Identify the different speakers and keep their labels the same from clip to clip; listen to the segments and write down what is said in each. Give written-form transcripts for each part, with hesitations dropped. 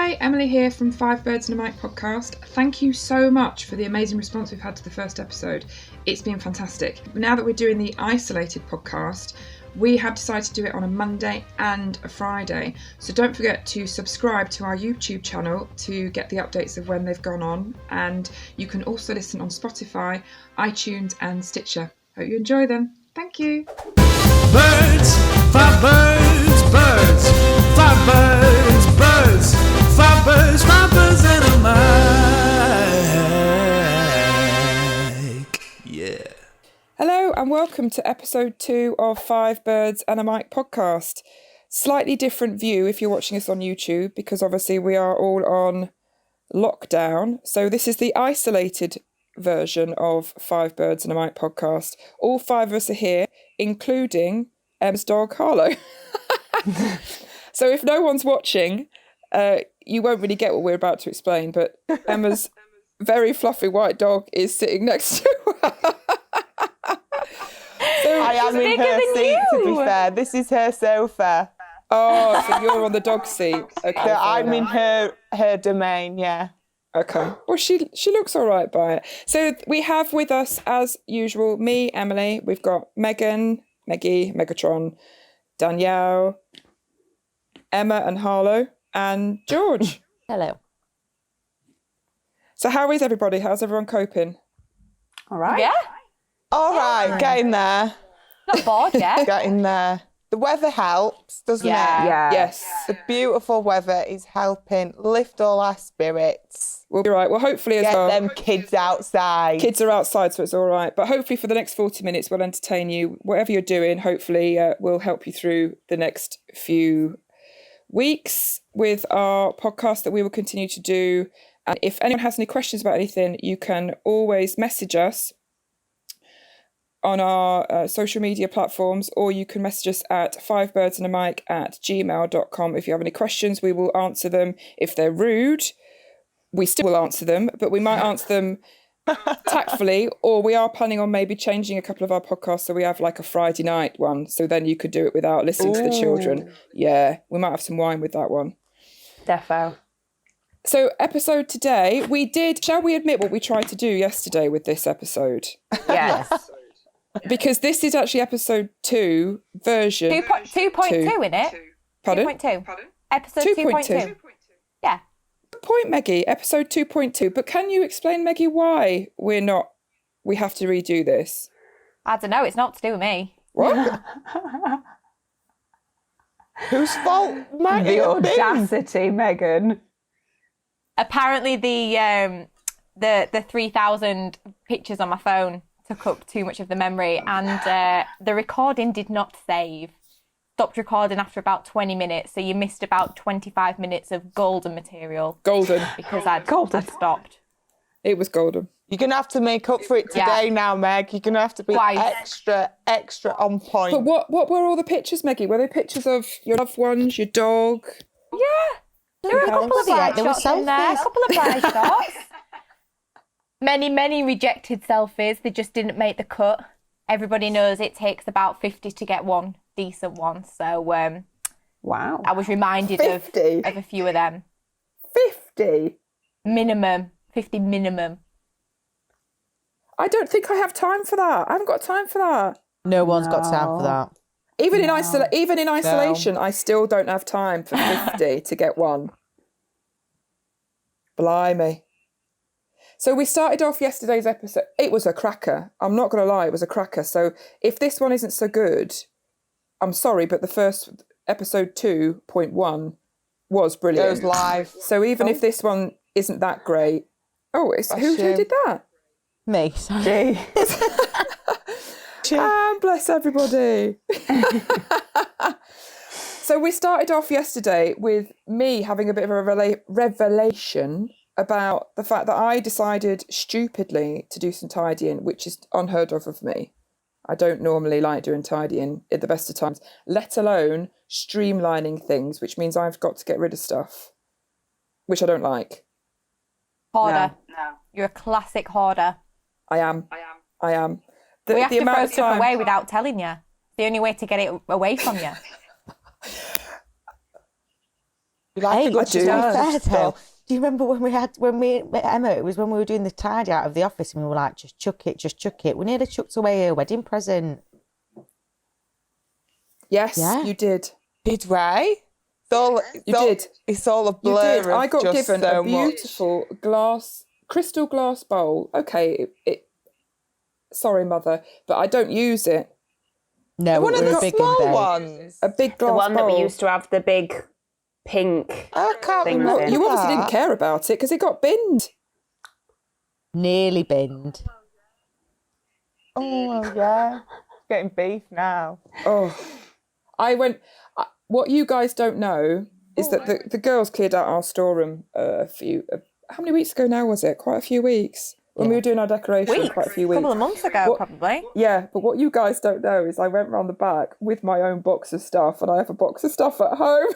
Speaker 1: Hi, Emily here from Five Birds and a Mic podcast. Thank you so much for the amazing response we've had to the first episode. It's been fantastic. Now that we're doing the isolated podcast, we have decided to do it on a Monday and a Friday. So don't forget to subscribe to our YouTube channel to get the updates of when they've gone on. And you can also listen on Spotify, iTunes and Stitcher. Hope you enjoy them. Thank you.
Speaker 2: Birds, five birds, birds, five birds, birds, five birds and a mic. Yeah.
Speaker 1: Hello and welcome to episode 2 of Five Birds and a Mic podcast. Slightly different view if you're watching us on YouTube, because obviously we are all on lockdown. So this is the isolated version of Five Birds and a Mic podcast. All 5 of us are here, including Emma's dog Harlow. So if no one's watching, you won't really get what we're about to explain, but Emma's very fluffy white dog is sitting next to her. So
Speaker 3: I am in her seat, to be fair. This is her sofa.
Speaker 1: Oh, so you're on the dog seat. Okay,
Speaker 3: So I'm in her domain, yeah.
Speaker 1: Okay. Well, she looks all right by it. So we have with us, as usual, me, Emily. We've got Megan, Meggie, Megatron, Danielle, Emma and Harlow, and George.
Speaker 4: Hello.
Speaker 1: So how is everybody? How's everyone coping?
Speaker 4: All right.
Speaker 3: Yeah. All right, getting there.
Speaker 4: Not bored yet.
Speaker 3: Getting there. The weather helps, doesn't it?
Speaker 4: Yeah.
Speaker 1: Yes.
Speaker 3: The beautiful weather is helping lift all our spirits.
Speaker 1: We'll be right. Well, hopefully as
Speaker 3: Get
Speaker 1: well.
Speaker 3: them kids outside.
Speaker 1: Kids are outside, so it's all right. But hopefully for the next 40 minutes, we'll entertain you. Whatever you're doing, hopefully we'll help you through the next few weeks with our podcast that we will continue to do. And if anyone has any questions about anything, you can always message us on our social media platforms, or you can message us at fivebirdsanamic@gmail.com. If you have any questions, we will answer them. If they're rude, we still will answer them, but we might answer them tactfully, or we are planning on maybe changing a couple of our podcasts so we have like a Friday night one, so then you could do it without listening to the children. Yeah, we might have some wine with that one.
Speaker 4: Defo.
Speaker 1: So episode today, shall we admit what we tried to do yesterday with this episode?
Speaker 4: Yes.
Speaker 1: Because this is actually episode 2 version
Speaker 4: 2.2 in it.
Speaker 1: Pardon?
Speaker 4: 2.2. Episode 2.2. Yeah.
Speaker 1: Good point, Meggie. Episode 2.2. But can you explain, Meggie, why we have to redo this?
Speaker 4: I don't know. It's not to do with me.
Speaker 1: What?
Speaker 3: Whose fault might
Speaker 5: The
Speaker 3: it have been?
Speaker 5: audacity, Megan.
Speaker 4: Apparently, the 3,000 pictures on my phone took up too much of the memory, and the recording did not save. Stopped recording after about 20 minutes, so you missed about 25 minutes of golden material.
Speaker 1: Golden.
Speaker 4: Because I'd stopped.
Speaker 1: It was golden.
Speaker 3: You're going to have to make up for it today now, Meg. You're going to have to be
Speaker 4: Twice.
Speaker 3: extra on point.
Speaker 1: But what were all the pictures, Meggie? Were they pictures of your loved ones, your dog?
Speaker 4: Yeah. There were a couple of bright shots in there. A couple of bright shots. Many rejected selfies. They just didn't make the cut. Everybody knows it takes about 50 to get one decent one. So
Speaker 5: Wow.
Speaker 4: I was reminded of a few of them.
Speaker 1: 50?
Speaker 4: Minimum. 50 minimum.
Speaker 1: I don't think I have time for that. I haven't got time for that.
Speaker 3: No one's got time for that.
Speaker 1: Even in isolation, I still don't have time for 50 to get one. Blimey. So we started off yesterday's episode. It was a cracker. I'm not going to lie, it was a cracker. So if this one isn't so good, I'm sorry, but the first episode 2.1 was brilliant.
Speaker 3: It was live.
Speaker 1: So even if this one isn't that great, who did that?
Speaker 3: Me, sorry.
Speaker 1: Bless everybody. So we started off yesterday with me having a bit of a revelation about the fact that I decided stupidly to do some tidying, which is unheard of me. I don't normally like doing tidying at the best of times, let alone streamlining things, which means I've got to get rid of stuff, which I don't like.
Speaker 4: Hoarder. No. You're a classic hoarder.
Speaker 1: I am. We
Speaker 4: have to throw stuff away without telling you. The only way to get it away from you.
Speaker 3: You like
Speaker 5: Hey,
Speaker 3: a good
Speaker 1: I do.
Speaker 3: stuff.
Speaker 5: Dettol. Do you remember when we Emma, it was when we were doing the tidy out of the office and we were like, just chuck it. We nearly chucked away her wedding present.
Speaker 1: Yes,
Speaker 5: Yeah.
Speaker 1: you did.
Speaker 3: Did Ray?
Speaker 1: Did.
Speaker 3: It's all a
Speaker 1: You
Speaker 3: blur.
Speaker 1: did. I got
Speaker 3: just
Speaker 1: given
Speaker 3: so
Speaker 1: a beautiful crystal glass bowl. Okay, sorry, Mother, but I don't use it.
Speaker 5: No,
Speaker 3: One
Speaker 5: it
Speaker 3: of
Speaker 5: was
Speaker 3: the
Speaker 5: a big
Speaker 3: small
Speaker 5: one, babe.
Speaker 3: ones.
Speaker 1: A big glass
Speaker 6: The one
Speaker 1: bowl.
Speaker 6: that we used to have the big pink.
Speaker 3: I can't
Speaker 6: things
Speaker 3: remember.
Speaker 6: in.
Speaker 1: You obviously
Speaker 3: that.
Speaker 1: didn't care about it because it got binned.
Speaker 5: Nearly binned.
Speaker 3: Oh yeah, getting beef now.
Speaker 1: Oh, what you guys don't know is that the girls cleared out our storeroom how many weeks ago now was it? Quite a few weeks. When we were doing our decoration, quite a few
Speaker 4: A
Speaker 1: weeks.
Speaker 4: couple of months ago, probably.
Speaker 1: Yeah, but what you guys don't know is I went round the back with my own box of stuff, and I have a box of stuff at home.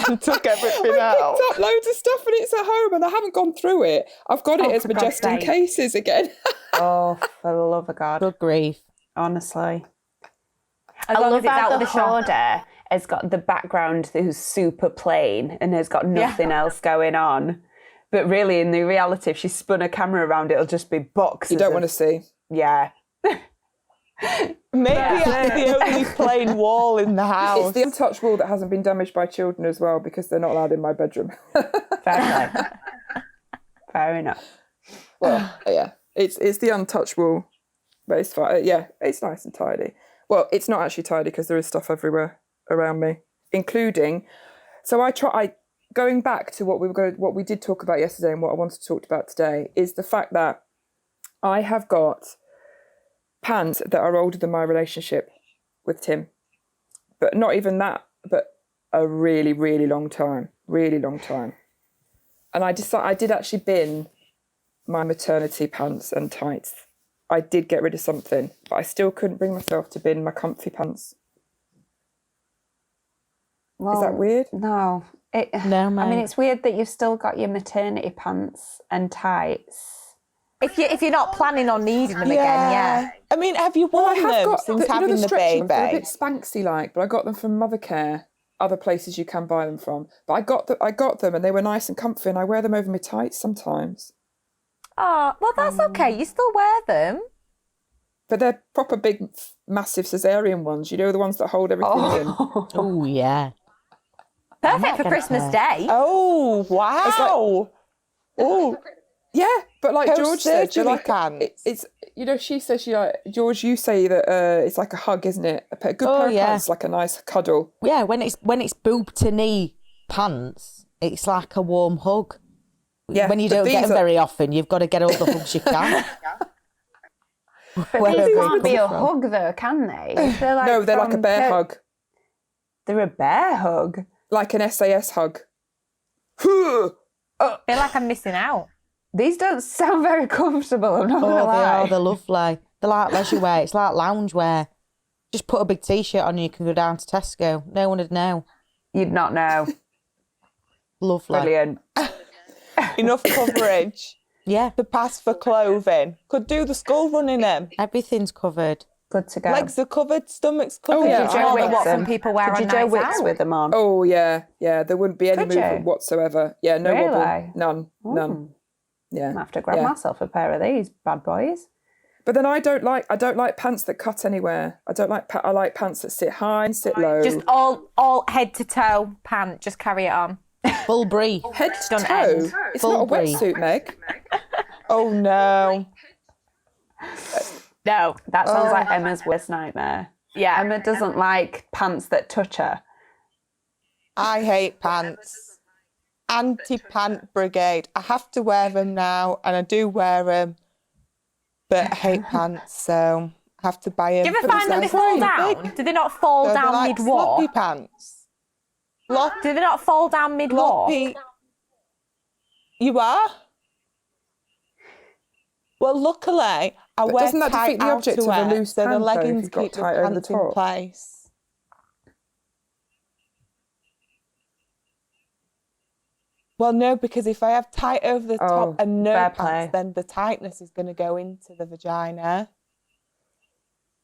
Speaker 3: And took everything out.
Speaker 1: Picked up loads of stuff and it's at home, and I haven't gone through it. I've got it as
Speaker 6: for God's
Speaker 1: Majestic
Speaker 6: sake.
Speaker 1: cases again.
Speaker 6: Oh, for the love of God.
Speaker 5: Good grief.
Speaker 6: Honestly.
Speaker 4: As
Speaker 6: I
Speaker 4: long
Speaker 6: love
Speaker 4: as it's
Speaker 6: how
Speaker 4: out
Speaker 6: the
Speaker 4: of the shop.
Speaker 6: hoarder has got the background who's super plain and has got nothing else going on. But really, in the reality, if she spun a camera around, it'll just be boxes.
Speaker 1: You don't want to see.
Speaker 6: Yeah.
Speaker 3: Maybe that's the only plain wall in the house.
Speaker 1: It's the untouched wall that hasn't been damaged by children as well, because they're not allowed in my bedroom.
Speaker 6: Fair play. Fair enough.
Speaker 1: Well, yeah, it's the untouched wall, but it's fine. Yeah, it's nice and tidy. Well, it's not actually tidy because there is stuff everywhere around me, including. So going back to what we did talk about yesterday and what I wanted to talk about today is the fact that I have got pants that are older than my relationship with Tim, but not even that, but a really, really long time, and I did actually bin my maternity pants and tights. I did get rid of something, but I still couldn't bring myself to bin my comfy pants.
Speaker 6: Well,
Speaker 1: Is that weird?
Speaker 6: No.
Speaker 5: No,
Speaker 6: I mean,
Speaker 5: mate.
Speaker 6: it's weird that you've still got your maternity pants and tights.
Speaker 4: If you're not planning on needing them again, yeah.
Speaker 3: I mean, have you worn them since having the
Speaker 1: stretchy ones, they're a
Speaker 3: baby?
Speaker 1: bit spanksy like, but I got them from Mothercare, other places you can buy them from. But I got them and they were nice and comfy, and I wear them over my tights sometimes.
Speaker 4: Oh, well, that's okay. You still wear them.
Speaker 1: But they're proper big, massive cesarean ones. You know, the ones that hold everything in.
Speaker 5: Oh, yeah.
Speaker 4: Perfect for
Speaker 5: gonna
Speaker 4: Christmas
Speaker 5: care.
Speaker 4: Day.
Speaker 3: Oh wow! Oh,
Speaker 1: Yeah, but like George said, they're
Speaker 3: post-surgery
Speaker 1: like
Speaker 3: pants.
Speaker 1: it's she says George, you say that it's like a hug, isn't it? A good
Speaker 5: Oh,
Speaker 1: pair of
Speaker 5: yeah.
Speaker 1: pants, like a nice cuddle.
Speaker 5: Yeah, when it's boob to knee pants, it's like a warm hug.
Speaker 1: Yeah,
Speaker 5: When you
Speaker 1: but
Speaker 5: don't get
Speaker 1: these
Speaker 5: them
Speaker 1: are-
Speaker 5: very often, you've got to get all the hugs you can.
Speaker 6: But
Speaker 5: Wherever
Speaker 6: these
Speaker 5: they
Speaker 6: can't be
Speaker 5: come
Speaker 6: a
Speaker 5: from.
Speaker 6: hug, though, can they? They're like
Speaker 1: No, they're like a
Speaker 6: from
Speaker 1: bear hug,
Speaker 6: They're a bear hug.
Speaker 1: like an SAS hug.
Speaker 4: I feel like I'm missing out.
Speaker 6: These don't sound very comfortable, I'm not going to
Speaker 5: Oh, they
Speaker 6: lie.
Speaker 5: are. They're lovely. They're like leisure wear. It's like lounge wear. Just put a big T-shirt on and you can go down to Tesco. No one would know.
Speaker 6: You'd not know.
Speaker 5: Lovely.
Speaker 6: Brilliant.
Speaker 3: Enough coverage
Speaker 5: Yeah,
Speaker 3: to pass for clothing. Could do the school run in them.
Speaker 5: everything's covered.
Speaker 6: Good to go.
Speaker 3: Legs are covered, stomach's covered.
Speaker 1: yeah,
Speaker 4: Do you know what some
Speaker 6: them.
Speaker 4: people wear
Speaker 6: Could
Speaker 4: on
Speaker 6: you Joe
Speaker 4: nights
Speaker 6: Wicks
Speaker 4: out?
Speaker 6: with them on?
Speaker 1: Oh yeah, there wouldn't be any
Speaker 6: Could you?
Speaker 1: movement whatsoever. Yeah, no
Speaker 6: Really?
Speaker 1: wobble, none. Yeah,
Speaker 6: I have to grab
Speaker 1: yeah.
Speaker 6: myself a pair of these bad boys.
Speaker 1: But then I don't like pants that cut anywhere. I like pants that sit high and sit low.
Speaker 4: Just all head to toe pant. Just carry it on.
Speaker 5: Full brief.
Speaker 1: head to
Speaker 4: Don't
Speaker 1: toe.
Speaker 4: end.
Speaker 1: It's
Speaker 5: Full
Speaker 1: not a
Speaker 5: brief.
Speaker 1: wetsuit, Meg.
Speaker 3: Oh no.
Speaker 4: No.
Speaker 6: That sounds like Emma's worst nightmare.
Speaker 4: Yeah.
Speaker 6: Emma doesn't like pants that touch her.
Speaker 3: I hate pants. Anti-pant brigade. I have to wear them now, and I do wear them, but I hate pants, so I have to buy them.
Speaker 4: Do you ever find that they fall down? Do they not fall
Speaker 3: They're
Speaker 4: down
Speaker 3: like
Speaker 4: mid-walk?
Speaker 3: sloppy pants.
Speaker 4: Do they not fall down mid-walk?
Speaker 3: Sloppy. You are? Well, luckily, I
Speaker 1: But
Speaker 3: wear
Speaker 1: doesn't that
Speaker 3: tight
Speaker 1: defeat the object of a
Speaker 3: outerwear,
Speaker 1: loose
Speaker 3: so the
Speaker 1: pant, though, if
Speaker 3: leggings
Speaker 1: you've got
Speaker 3: keep the
Speaker 1: tight over the
Speaker 3: pants in
Speaker 1: top?
Speaker 3: place. Well, no, because if I have tight over the top and no
Speaker 6: fair
Speaker 3: pants,
Speaker 6: play.
Speaker 3: then the tightness is going to go into the vagina.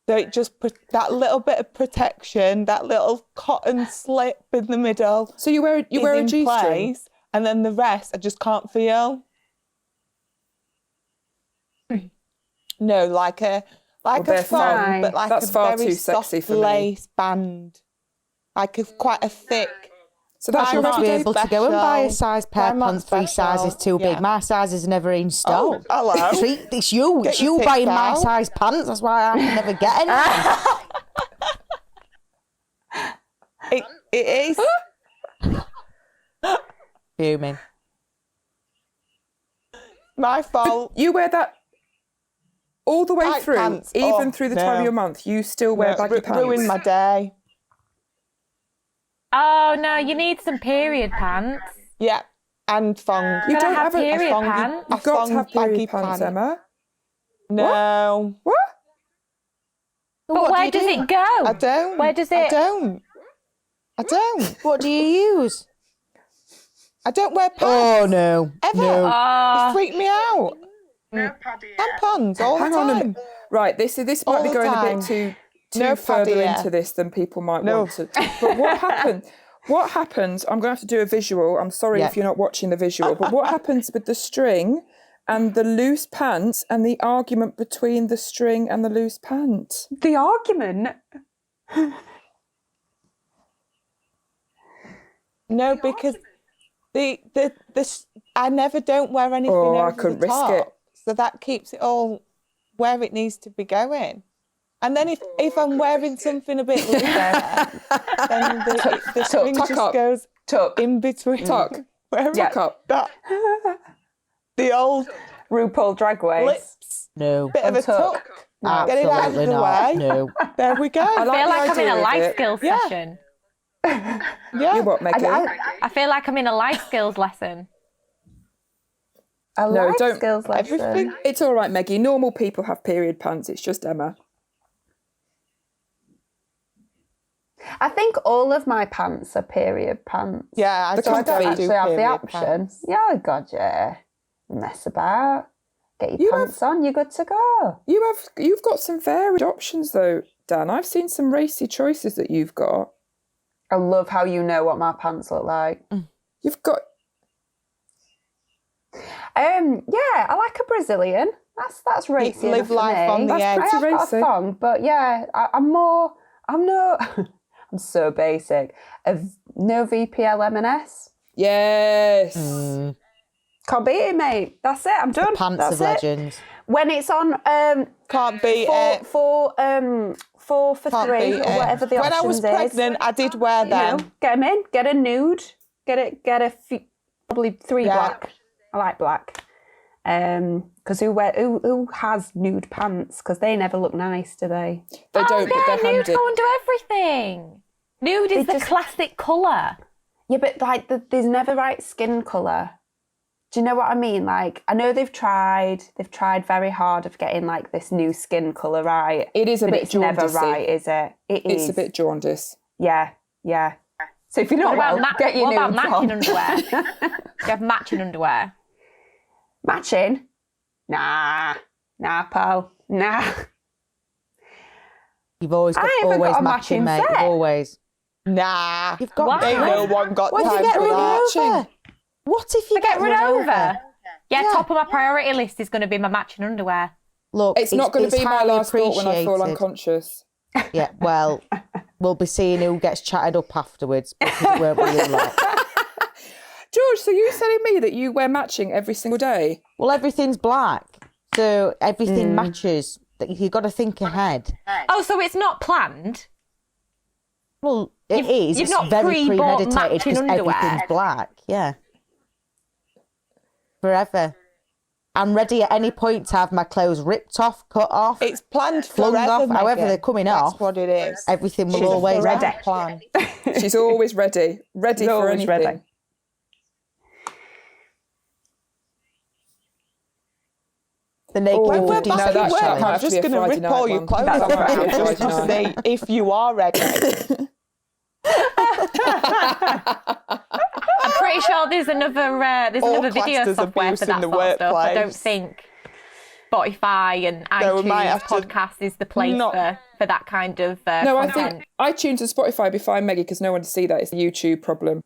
Speaker 3: So it just that little bit of protection, that little cotton slip in the middle.
Speaker 1: So you wear a G-string,
Speaker 3: place, and then the rest I just can't feel. No, like a thong, but like
Speaker 1: that's
Speaker 3: a
Speaker 1: far
Speaker 3: very
Speaker 1: too sexy
Speaker 3: soft
Speaker 1: for me.
Speaker 3: lace band, like quite a thick.
Speaker 1: So that's your
Speaker 5: You'll be able to go and buy a size pair of
Speaker 3: Primark
Speaker 5: pants 3 sizes too big.
Speaker 3: yeah.
Speaker 5: My size is never in stock.
Speaker 3: Oh, hello.
Speaker 5: Treat, it's you.
Speaker 3: Get
Speaker 5: It's
Speaker 3: your
Speaker 5: you
Speaker 3: tits
Speaker 5: buying my
Speaker 3: out.
Speaker 5: size pants. That's why I can never get any.
Speaker 3: It is
Speaker 5: Fuming.
Speaker 3: my fault.
Speaker 1: You wear that all the way
Speaker 3: Tight
Speaker 1: through,
Speaker 3: pants.
Speaker 1: even
Speaker 3: Oh,
Speaker 1: through the time
Speaker 3: no.
Speaker 1: of your month. You still wear baggy pants.
Speaker 3: Ruin my day.
Speaker 4: Oh no, you need some period pants.
Speaker 3: Yeah, and thong.
Speaker 1: You
Speaker 4: Gotta
Speaker 1: don't
Speaker 4: have
Speaker 1: have a
Speaker 4: period
Speaker 3: thongy-
Speaker 4: pants.
Speaker 1: You've got to have
Speaker 3: baggy
Speaker 1: period pants, Emma.
Speaker 3: No,
Speaker 1: What?
Speaker 4: But
Speaker 5: what do
Speaker 4: where
Speaker 5: you
Speaker 4: does
Speaker 5: do?
Speaker 4: it go?
Speaker 3: I don't.
Speaker 4: Where does
Speaker 3: I
Speaker 4: it?
Speaker 3: don't. I don't.
Speaker 5: What do you use?
Speaker 3: I don't wear pants.
Speaker 5: Oh no.
Speaker 3: Ever.
Speaker 5: No.
Speaker 3: You freak me out. Tampons all
Speaker 1: Hang
Speaker 3: the
Speaker 1: on a
Speaker 3: time.
Speaker 1: minute. Right, this might
Speaker 3: All
Speaker 1: be
Speaker 3: the
Speaker 1: going a
Speaker 3: time.
Speaker 1: bit too
Speaker 3: No
Speaker 1: further
Speaker 3: paddy, yeah.
Speaker 1: into this than people might
Speaker 3: No.
Speaker 1: want to. But what happened? What happens? I'm going to have to do a visual. I'm sorry
Speaker 5: Yeah.
Speaker 1: if you're not watching the visual. But what happens with the string and the loose pants and the argument between the string and the loose pants?
Speaker 6: The argument.
Speaker 3: No, because the I never don't wear anything
Speaker 1: Oh, I
Speaker 3: over
Speaker 1: couldn't
Speaker 3: the
Speaker 1: risk
Speaker 3: top,
Speaker 1: it.
Speaker 3: so that keeps it all where it needs to be going. And then if I'm wearing something a bit looser, then the string
Speaker 1: tuck
Speaker 3: just
Speaker 1: up.
Speaker 3: goes
Speaker 6: Tuck.
Speaker 3: in between.
Speaker 1: Tuck.
Speaker 3: Where
Speaker 1: Tuck up.
Speaker 3: that the old
Speaker 6: RuPaul Drag Race.
Speaker 3: lips,
Speaker 5: No.
Speaker 3: bit of a
Speaker 6: tuck.
Speaker 3: tuck. Get it out of
Speaker 5: Absolutely
Speaker 3: the
Speaker 5: not.
Speaker 3: way.
Speaker 5: No.
Speaker 3: There we go.
Speaker 4: I feel like
Speaker 1: the
Speaker 4: I'm in
Speaker 1: idea
Speaker 4: a
Speaker 1: of
Speaker 4: life
Speaker 1: it.
Speaker 4: skills
Speaker 3: Yeah.
Speaker 4: session.
Speaker 3: Yeah.
Speaker 1: You what, Meggie?
Speaker 4: I feel like I'm in a life skills lesson.
Speaker 6: A
Speaker 1: No,
Speaker 6: life
Speaker 1: don't-
Speaker 6: skills lesson.
Speaker 3: Everything.
Speaker 1: It's all right, Meggie. Normal people have period pants. It's just Emma.
Speaker 6: I think all of my pants are period pants.
Speaker 3: Yeah, I
Speaker 1: The
Speaker 6: So I
Speaker 3: don't
Speaker 6: don't
Speaker 1: comfy.
Speaker 6: actually have the
Speaker 3: period
Speaker 6: option.
Speaker 3: pants.
Speaker 6: Yeah, God, yeah. Mess about. Get your
Speaker 1: You
Speaker 6: pants on, you're good to go.
Speaker 1: You've got some varied options though, Dan. I've seen some racy choices that you've got.
Speaker 6: I love how you know what my pants look like.
Speaker 1: You've got
Speaker 6: Yeah, I like a Brazilian. That's racy.
Speaker 3: Live
Speaker 6: enough for
Speaker 3: life
Speaker 6: me.
Speaker 3: on the
Speaker 1: That's
Speaker 3: edge.
Speaker 1: pretty
Speaker 6: I have got
Speaker 1: racy.
Speaker 6: a thong, but yeah, I'm so basic. No VPL M&S.
Speaker 1: yes.
Speaker 6: Can't beat it, mate. That's it. I'm done.
Speaker 5: Pants
Speaker 6: That's
Speaker 5: of
Speaker 6: it.
Speaker 5: legends.
Speaker 6: When it's on
Speaker 3: Can't beat
Speaker 6: four
Speaker 3: it.
Speaker 6: for
Speaker 3: Can't
Speaker 6: three
Speaker 3: beat
Speaker 6: or
Speaker 3: it.
Speaker 6: whatever the
Speaker 3: When I
Speaker 6: options
Speaker 3: was
Speaker 6: is.
Speaker 3: pregnant, I did wear
Speaker 6: You know,
Speaker 3: them.
Speaker 6: get them in. Get a nude. Probably 3
Speaker 3: Yeah.
Speaker 6: black. I like black. Because who has nude pants? Because they never look nice, do they?
Speaker 1: They don't,
Speaker 4: Oh
Speaker 1: but
Speaker 4: yeah,
Speaker 1: they're
Speaker 4: nude
Speaker 1: handy.
Speaker 4: go and do everything. Nude is the classic colour.
Speaker 6: Yeah, but like there's never right skin colour. Do you know what I mean? Like, I know they've tried very hard of getting like this new skin colour right.
Speaker 1: It is a
Speaker 6: but
Speaker 1: bit
Speaker 6: it's never
Speaker 1: jaundicey.
Speaker 6: right, is it?
Speaker 1: It's a bit jaundice.
Speaker 6: Yeah. So if you're not
Speaker 4: What about,
Speaker 6: get your
Speaker 4: what about
Speaker 6: nudes
Speaker 4: matching
Speaker 6: on.
Speaker 4: underwear? Do you have matching underwear?
Speaker 6: Matching? Nah, pal. Nah.
Speaker 5: You've always got
Speaker 6: I haven't
Speaker 5: always
Speaker 6: got a
Speaker 5: matching,
Speaker 6: matching
Speaker 5: mate.
Speaker 6: set.
Speaker 5: Always.
Speaker 3: Nah.
Speaker 5: You've got
Speaker 4: Why?
Speaker 3: Ain't no one got
Speaker 5: What if
Speaker 3: time
Speaker 5: you get
Speaker 3: for
Speaker 5: run
Speaker 3: that.
Speaker 5: over? What if you
Speaker 4: Get run over. Yeah,
Speaker 5: Yeah.
Speaker 4: top of my priority list is going to be my matching underwear.
Speaker 5: Look,
Speaker 1: It's not going to be my
Speaker 5: highly
Speaker 1: last thought when I fall
Speaker 5: appreciated.
Speaker 1: unconscious.
Speaker 5: Yeah, well, we'll be seeing who gets chatted up afterwards because it won't be you lot.
Speaker 1: George, so you're telling me that you wear matching every single day?
Speaker 5: Well, everything's black, so everything matches. You've got to think ahead.
Speaker 4: Oh, so it's not planned?
Speaker 5: Well, it
Speaker 4: You've-
Speaker 5: is.
Speaker 4: you've
Speaker 5: It's
Speaker 4: not
Speaker 5: very
Speaker 4: pre-bought
Speaker 5: premeditated
Speaker 4: matching
Speaker 5: because
Speaker 4: underwear?
Speaker 5: everything's black. Yeah. Forever. I'm ready at any point to have my clothes ripped off, cut off,
Speaker 3: It's planned
Speaker 5: flung
Speaker 3: forever,
Speaker 5: off, however
Speaker 3: Megan.
Speaker 5: they're coming
Speaker 3: That's
Speaker 5: off.
Speaker 3: what it is.
Speaker 5: Everything will
Speaker 3: She's a
Speaker 5: always
Speaker 3: forever
Speaker 6: ready.
Speaker 3: plan.
Speaker 1: She's always ready. Ready
Speaker 6: She's
Speaker 1: for
Speaker 6: always
Speaker 1: anything.
Speaker 6: ready.
Speaker 5: The naked
Speaker 1: Oh,
Speaker 3: When we're
Speaker 5: 50
Speaker 3: back
Speaker 1: no,
Speaker 3: at
Speaker 1: that
Speaker 3: work,
Speaker 1: might have
Speaker 3: I'm
Speaker 1: to
Speaker 3: just
Speaker 1: be a
Speaker 3: going to
Speaker 1: Friday
Speaker 3: rip
Speaker 1: night
Speaker 3: all your
Speaker 1: one.
Speaker 3: clothes
Speaker 1: That's
Speaker 3: off
Speaker 1: might be a
Speaker 3: just
Speaker 1: Friday
Speaker 3: to
Speaker 1: night.
Speaker 3: see if you are ready.
Speaker 4: I'm pretty sure there's another
Speaker 3: All
Speaker 4: video
Speaker 3: classed as
Speaker 4: software
Speaker 3: abuse
Speaker 4: for that
Speaker 3: in the
Speaker 4: sort of stuff. I don't
Speaker 3: workplace.
Speaker 4: think. Spotify and
Speaker 3: No, we might
Speaker 4: iTunes
Speaker 3: have to
Speaker 4: podcast is the place for that kind of
Speaker 1: No, I
Speaker 4: content.
Speaker 1: think iTunes and Spotify would be fine, Meggie, because no one would see that. It's a YouTube problem.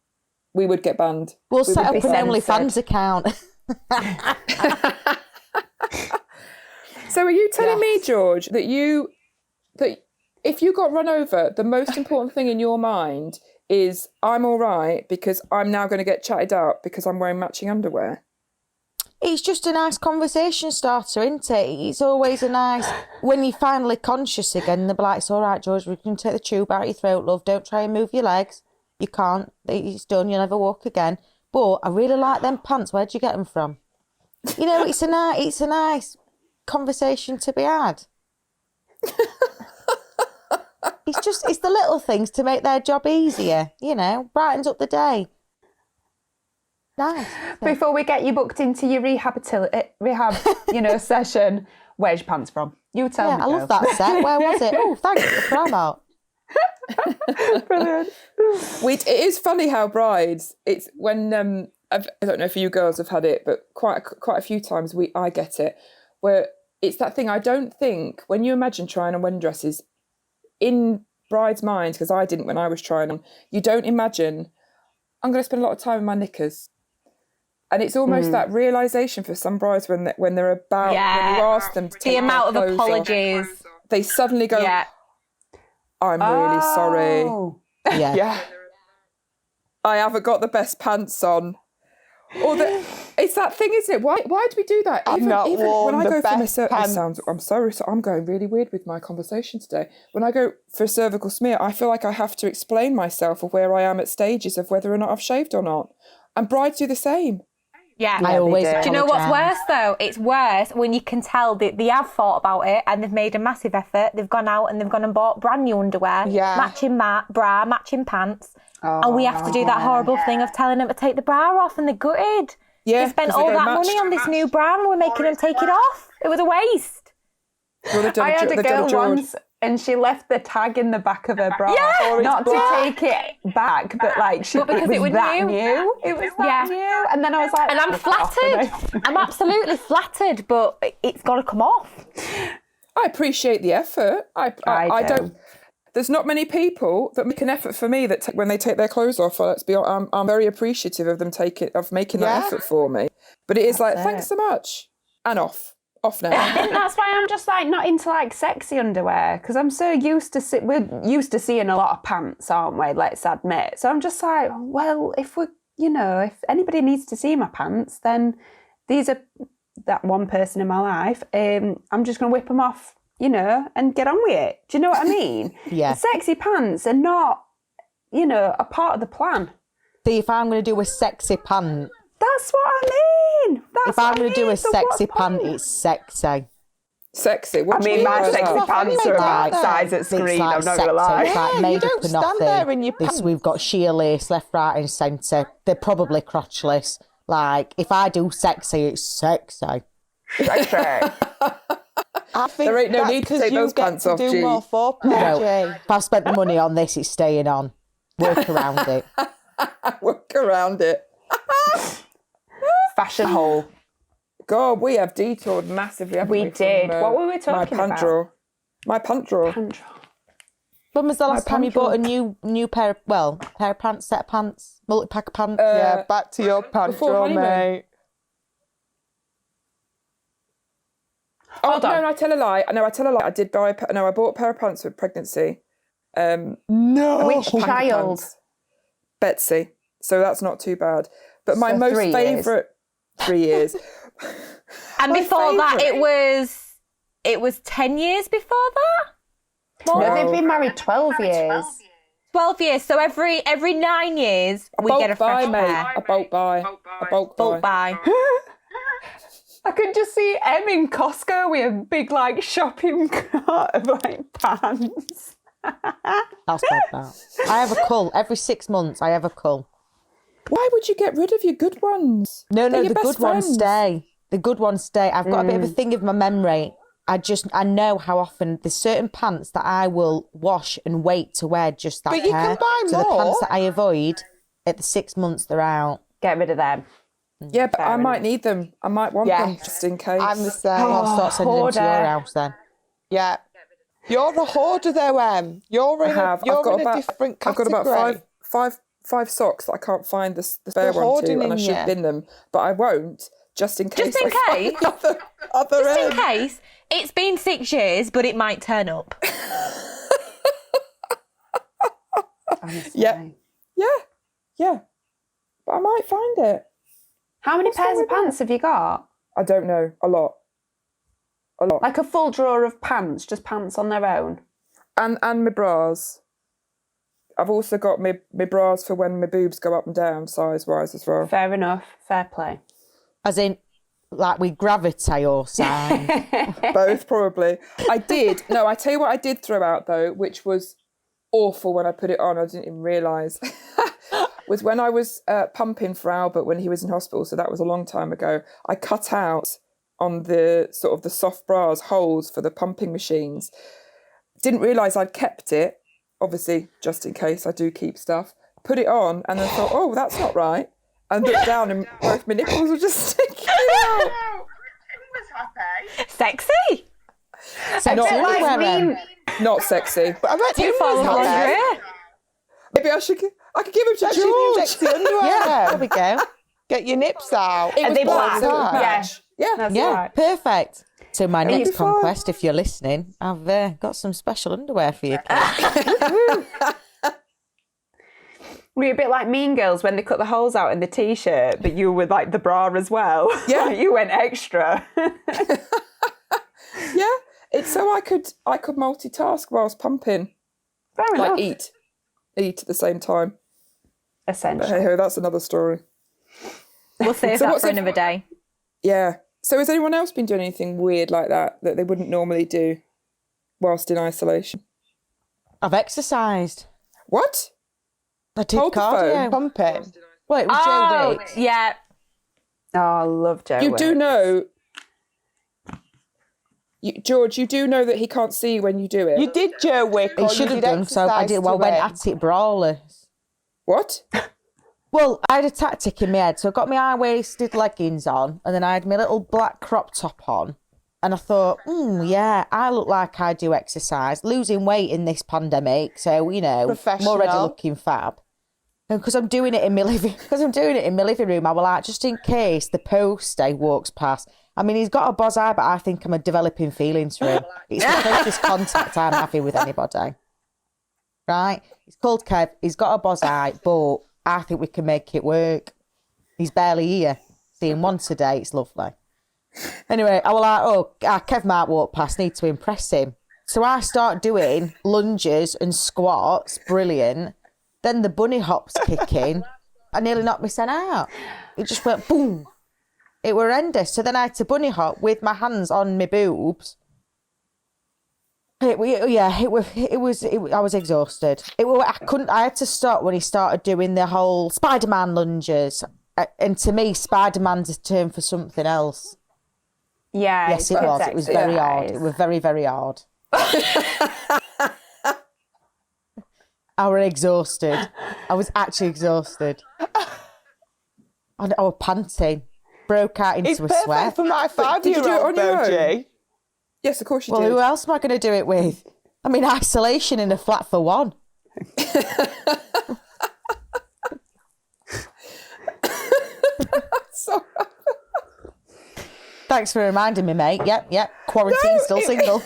Speaker 1: We would get banned.
Speaker 5: We'll set up
Speaker 1: be
Speaker 5: an
Speaker 1: censored.
Speaker 5: OnlyFans account.
Speaker 1: So are you telling me, George, that if you got run over, the most important thing in your mind is I'm all right because I'm now going to get chatted up because I'm wearing matching underwear?
Speaker 5: It's just a nice conversation starter, isn't it? It's always a nice, when you're finally conscious again, they'll be like, it's all right, George, we can take the tube out of your throat, love. Don't try and move your legs. You can't. It's done. You'll never walk again. But I really like them pants. Where'd you get them from? You know, it's a nice conversation to be had. It's the little things to make their job easier, you know, brightens up the day. Nice.
Speaker 6: Before we get you booked into your rehab, session, where's your pants from? You tell me.
Speaker 5: I love that set. Where was it? Oh, thanks for the promo.
Speaker 6: Brilliant.
Speaker 1: It is funny how brides, it's when I don't know if you girls have had it, but quite a few times I get it, where it's that thing. I don't think when you imagine trying on wedding dresses in brides' minds, because I didn't when I was trying on, you don't imagine I'm going to spend a lot of time in my knickers. And it's almost that realisation for some brides when they're about, when you ask them to take
Speaker 4: the amount of
Speaker 1: their clothes
Speaker 4: apologies.
Speaker 1: off, they suddenly go, I'm really sorry.
Speaker 5: Yeah.
Speaker 1: Yeah. I haven't got the best pants on. Or it's that thing, isn't it? Why do we do that? Even when I go for I'm sorry, so I'm going really weird with my conversation today. When I go for a cervical smear, I feel like I have to explain myself of where I am at stages of whether or not I've shaved or not. And brides do the same.
Speaker 4: Yeah,
Speaker 5: I always
Speaker 4: do. Do you know what's worse though? It's worse when you can tell that they have thought about it and they've made a massive effort. They've gone out and they've gone and bought brand new underwear, matching bra, matching pants, and we have to do that horrible thing of telling them to take the bra off, and they're gutted.
Speaker 1: Yeah,
Speaker 4: they spent all that money on this new bra, and we're making them take it off. It was a waste.
Speaker 6: I had a girl once, and she left the tag in the back of her bra. Not to take it back, but like
Speaker 4: because it was
Speaker 6: that
Speaker 4: new.
Speaker 6: It was that new. And then I was like...
Speaker 4: And I'm flattered. I'm absolutely flattered, but it's got to come off.
Speaker 1: I appreciate the effort. I don't... There's not many people that make an effort for me that when they take their clothes off, I'm very appreciative of them making that effort for me. But it is thanks so much. And off now.
Speaker 6: I think that's why I'm just like not into like sexy underwear, because I'm so used to we're used to seeing a lot of pants, aren't we? Let's admit. So I'm just like, well, if if anybody needs to see my pants, then these are that one person in my life. I'm just gonna whip them off, and get on with it. Do you know what I mean?
Speaker 5: Yeah.
Speaker 6: The sexy pants are not, a part of the plan.
Speaker 5: See, if I'm going to do a sexy pant,
Speaker 6: that's what I mean.
Speaker 5: if I'm going to do a sexy pant, it's sexy.
Speaker 1: Sexy. What
Speaker 6: my sexy pants are about size at screen.
Speaker 5: Like
Speaker 6: I'm not going to lie.
Speaker 5: It's like made
Speaker 3: you
Speaker 5: up
Speaker 3: don't
Speaker 5: of
Speaker 3: stand
Speaker 5: nothing.
Speaker 3: there in your pants.
Speaker 5: We've got sheer lace left, right, and centre. They're probably crotchless. Like if I do sexy, it's sexy.
Speaker 6: Sexy.
Speaker 3: I think
Speaker 1: There ain't no need to take those pants off,
Speaker 3: do
Speaker 1: G.
Speaker 3: more foreplay,
Speaker 5: No,
Speaker 3: Jay.
Speaker 5: if I've spent the money on this, it's staying on. Work around it.
Speaker 1: Work around it.
Speaker 6: Fashion hole.
Speaker 1: God, we have detoured massively, haven't we?
Speaker 6: We did.
Speaker 1: From,
Speaker 6: What were we talking
Speaker 1: my pant
Speaker 6: about?
Speaker 1: drawer. My pant drawer.
Speaker 5: When was the last time you
Speaker 1: pant
Speaker 5: bought a new pair of pants, set of pants, multi-pack of pants?
Speaker 3: Yeah, back to your pant
Speaker 1: before
Speaker 3: drawer,
Speaker 1: honeymoon.
Speaker 3: mate.
Speaker 6: Hold on.
Speaker 1: No, I tell a lie. I did buy. I bought a pair of pants with pregnancy.
Speaker 3: No.
Speaker 6: Which
Speaker 1: pack of
Speaker 6: child?
Speaker 1: pants. Betsy. So that's not too bad. But my
Speaker 6: So
Speaker 1: most
Speaker 6: 3 years.
Speaker 1: favourite 3 years.
Speaker 4: And
Speaker 1: My
Speaker 4: before that,
Speaker 1: favourite.
Speaker 4: it was 10 years before that.
Speaker 6: No,
Speaker 1: No.
Speaker 6: they've been married 12 years.
Speaker 4: 12 years. So every 9 years, we get a fresh pair.
Speaker 1: A bulk buy. A bulk
Speaker 4: Bulk
Speaker 1: buy.
Speaker 4: buy.
Speaker 6: I could just see Em in Costco with a big shopping cart of pants.
Speaker 5: That's bad, that. I have a cull. Every 6 months, I have a cull.
Speaker 1: Why would you get rid of your good ones?
Speaker 5: No,
Speaker 1: They're your
Speaker 5: the
Speaker 1: best
Speaker 5: good ones
Speaker 1: friends.
Speaker 5: stay. The good ones stay. I've got a bit of a thing of my memory. I know how often there's certain pants that I will wash and wait to wear just that
Speaker 3: But you
Speaker 5: pair.
Speaker 3: can buy
Speaker 5: so the
Speaker 3: more.
Speaker 5: pants that I avoid, at the 6 months they're out.
Speaker 6: Get rid of them.
Speaker 1: Yeah, but I
Speaker 6: Fair
Speaker 1: might
Speaker 6: enough.
Speaker 1: need them. I might want them
Speaker 3: Yes.
Speaker 1: just in case.
Speaker 3: I'm the same.
Speaker 5: I'll start sending them to your
Speaker 6: hoarder.
Speaker 5: house then.
Speaker 3: Yeah. You're a hoarder though, Em. You're in
Speaker 1: I've
Speaker 3: a
Speaker 1: got about
Speaker 3: different
Speaker 1: I've got
Speaker 3: category.
Speaker 1: about five socks that I can't find the spare
Speaker 3: You're
Speaker 1: one
Speaker 3: hoarding
Speaker 1: to, and I
Speaker 3: in
Speaker 1: should
Speaker 3: you.
Speaker 1: bin them, but I won't, just in case.
Speaker 4: Just in
Speaker 1: I find
Speaker 4: case?
Speaker 1: other
Speaker 4: Just in
Speaker 1: Em.
Speaker 4: case, it's been 6 years, but it might turn up.
Speaker 6: Honestly.
Speaker 1: Yeah. But I might find it.
Speaker 6: How many
Speaker 1: What's wrong
Speaker 6: pairs of
Speaker 1: with that?
Speaker 6: pants have you got?
Speaker 1: I don't know. A lot.
Speaker 6: Like a full drawer of pants, just pants on their own?
Speaker 1: And my bras. I've also got my bras for when my boobs go up and down size-wise as well.
Speaker 6: Fair enough. Fair play.
Speaker 5: As in, like with gravity or sign.
Speaker 1: Both, probably. I tell you what I did throw out, though, which was awful when I put it on. I didn't even realise. Was when I was pumping for Albert when he was in hospital, so that was a long time ago. I cut out on the sort of the soft bras holes for the pumping machines. Didn't realise I'd kept it, obviously, just in case I do keep stuff. Put it on and then thought, oh, that's not right. And looked down and both my nipples were just sticking out.
Speaker 4: Sexy.
Speaker 5: Sexy
Speaker 1: Not
Speaker 5: underwear, Em.
Speaker 1: Not sexy.
Speaker 3: But I bet
Speaker 4: Do you
Speaker 3: Tim
Speaker 4: follow
Speaker 3: was happy.
Speaker 4: lingerie?
Speaker 1: Maybe I could give him to
Speaker 3: That's your new
Speaker 1: George.
Speaker 3: sexy underwear.
Speaker 5: Yeah, there we go.
Speaker 3: Get your nips out.
Speaker 1: It was
Speaker 6: they
Speaker 1: black.
Speaker 6: black?
Speaker 1: So it would
Speaker 6: Yeah.
Speaker 1: match. Yeah.
Speaker 6: That's
Speaker 5: Yeah,
Speaker 6: right.
Speaker 5: perfect. So my next
Speaker 1: you fine?
Speaker 5: conquest, if you're listening, I've got some special underwear for you. Kate.
Speaker 6: Were you a bit like Mean Girls when they cut the holes out in the t-shirt, but you were like the bra as well?
Speaker 1: Yeah.
Speaker 6: You went extra.
Speaker 1: Yeah. It's so I could multitask whilst pumping.
Speaker 6: Fair enough.
Speaker 1: Like eat at the same time. But
Speaker 6: Essential.
Speaker 1: hey ho, that's another story.
Speaker 4: We'll save
Speaker 1: So
Speaker 4: that
Speaker 1: what's
Speaker 4: for
Speaker 1: it-
Speaker 4: another day.
Speaker 1: Yeah. So has anyone else been doing anything weird like that they wouldn't normally do whilst in isolation?
Speaker 5: I've exercised.
Speaker 1: What?
Speaker 5: I did
Speaker 1: Hold the
Speaker 5: cardio.
Speaker 1: phone.
Speaker 3: Pumping.
Speaker 5: Well, it was Joe Wicks.
Speaker 4: yeah.
Speaker 6: Oh, I love Joe.
Speaker 1: You do
Speaker 6: Wicks.
Speaker 1: know, George, you do know that he can't see when you do it.
Speaker 3: You did Joe Wick.
Speaker 5: He should have done, so I did. Well, went at it brawlers.
Speaker 1: What?
Speaker 5: Well, I had a tactic in my head, so I got my high-waisted leggings on, and then I had my little black crop top on, and I thought, yeah, I look like I do exercise, losing weight in this pandemic, so
Speaker 3: Professional.
Speaker 5: more ready looking fab. And because I'm doing it in my living room, I was like, just in case the postie walks past. I mean, he's got a boz-eyed, but I think I'm developing feelings for him. It's the closest contact I'm having with anybody. Right? He's called Kev. He's got a boz-eyed, but I think we can make it work. He's barely here. See him once a day. It's lovely. Anyway, I was like, Kev might walk past. Need to impress him. So I start doing lunges and squats. Brilliant. Then the bunny hops kick in. I nearly knocked my son out. It just went boom. It were horrendous. So then I had to bunny hop with my hands on my boobs. I was exhausted. I had to stop when he started doing the whole Spider-Man lunges. And to me, Spider-Man's a term for something else.
Speaker 6: Yeah.
Speaker 5: Yes, it was. It was very hard. It was very, very hard. I was exhausted. I was actually exhausted. I was panting. Broke out into
Speaker 3: It's
Speaker 5: a
Speaker 3: perfect
Speaker 5: sweat.
Speaker 3: for my
Speaker 1: Did you do it
Speaker 3: 5-year-old,
Speaker 1: on your
Speaker 3: though,
Speaker 1: own?
Speaker 3: G.
Speaker 1: Yes, of course you
Speaker 5: Well,
Speaker 1: did.
Speaker 5: who else am I going to do it with? I'm in isolation in a flat for one.
Speaker 1: Sorry.
Speaker 5: Thanks for reminding me, mate. Yep. Quarantine, still single.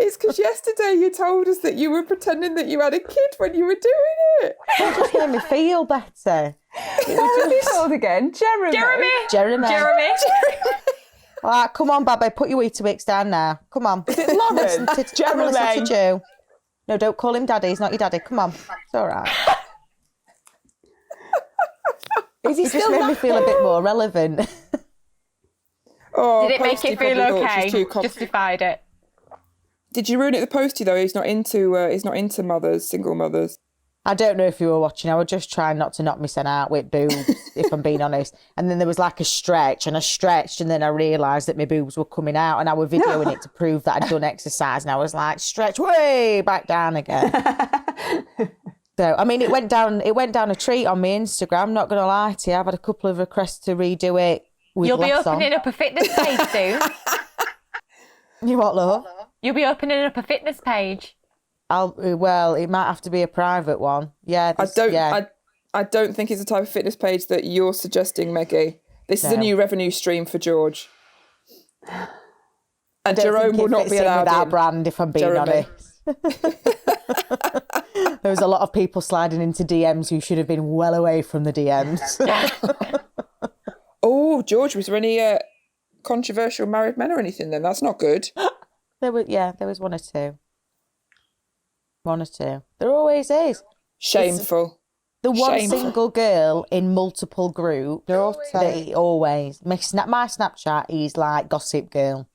Speaker 1: It's because yesterday you told us that you were pretending that you had a kid when you were doing it.
Speaker 5: It just made me feel better.
Speaker 6: What was he called again? Jeremy.
Speaker 5: Jeremy. All right, come on, Babby. Put your Weetabix down now. Come on.
Speaker 3: Is it Lauren?
Speaker 5: Listen to
Speaker 3: Jeremy.
Speaker 5: Joe. No, don't call him Daddy. He's not your daddy. Come on. It's all right.
Speaker 3: Is he
Speaker 5: It just
Speaker 3: still
Speaker 5: made me feel a bit more relevant.
Speaker 1: Oh,
Speaker 4: Did it make
Speaker 1: Postie
Speaker 4: you feel
Speaker 1: probably thought
Speaker 4: okay?
Speaker 1: she's too
Speaker 4: Justified it.
Speaker 1: Did you ruin it, the Postie, though? He's not into mothers, single mothers.
Speaker 5: I don't know if you were watching. I was just trying not to knock my son out with boobs, if I'm being honest. And then there was like a stretch, and I stretched, and then I realised that my boobs were coming out, and I was videoing it to prove that I'd done exercise, and I was like, stretch way back down again. So, I mean, it went down a treat on my Instagram, not going to lie to you. I've had a couple of requests to redo it with
Speaker 4: You'll be
Speaker 5: less
Speaker 4: opening up a fitness page soon.
Speaker 5: You what, love?
Speaker 4: You'll be opening up a fitness page.
Speaker 5: Well, it might have to be a private one. Yeah.
Speaker 1: I don't think it's the type of fitness page that you're suggesting, Meggie. This is a new revenue stream for George. And Jerome will not be allowed
Speaker 5: with our
Speaker 1: in.
Speaker 5: brand, if I'm being
Speaker 1: Jeremy.
Speaker 5: honest. There was a lot of people sliding into DMs who should have been well away from the DMs.
Speaker 1: Oh, George, was there any controversial married men or anything then? That's not good.
Speaker 5: There was one or two. One or two. There always is.
Speaker 1: Shameful.
Speaker 5: The one
Speaker 1: Shameful.
Speaker 5: single girl in multiple groups.
Speaker 3: They're all
Speaker 5: Always. My Snapchat is like Gossip Girl.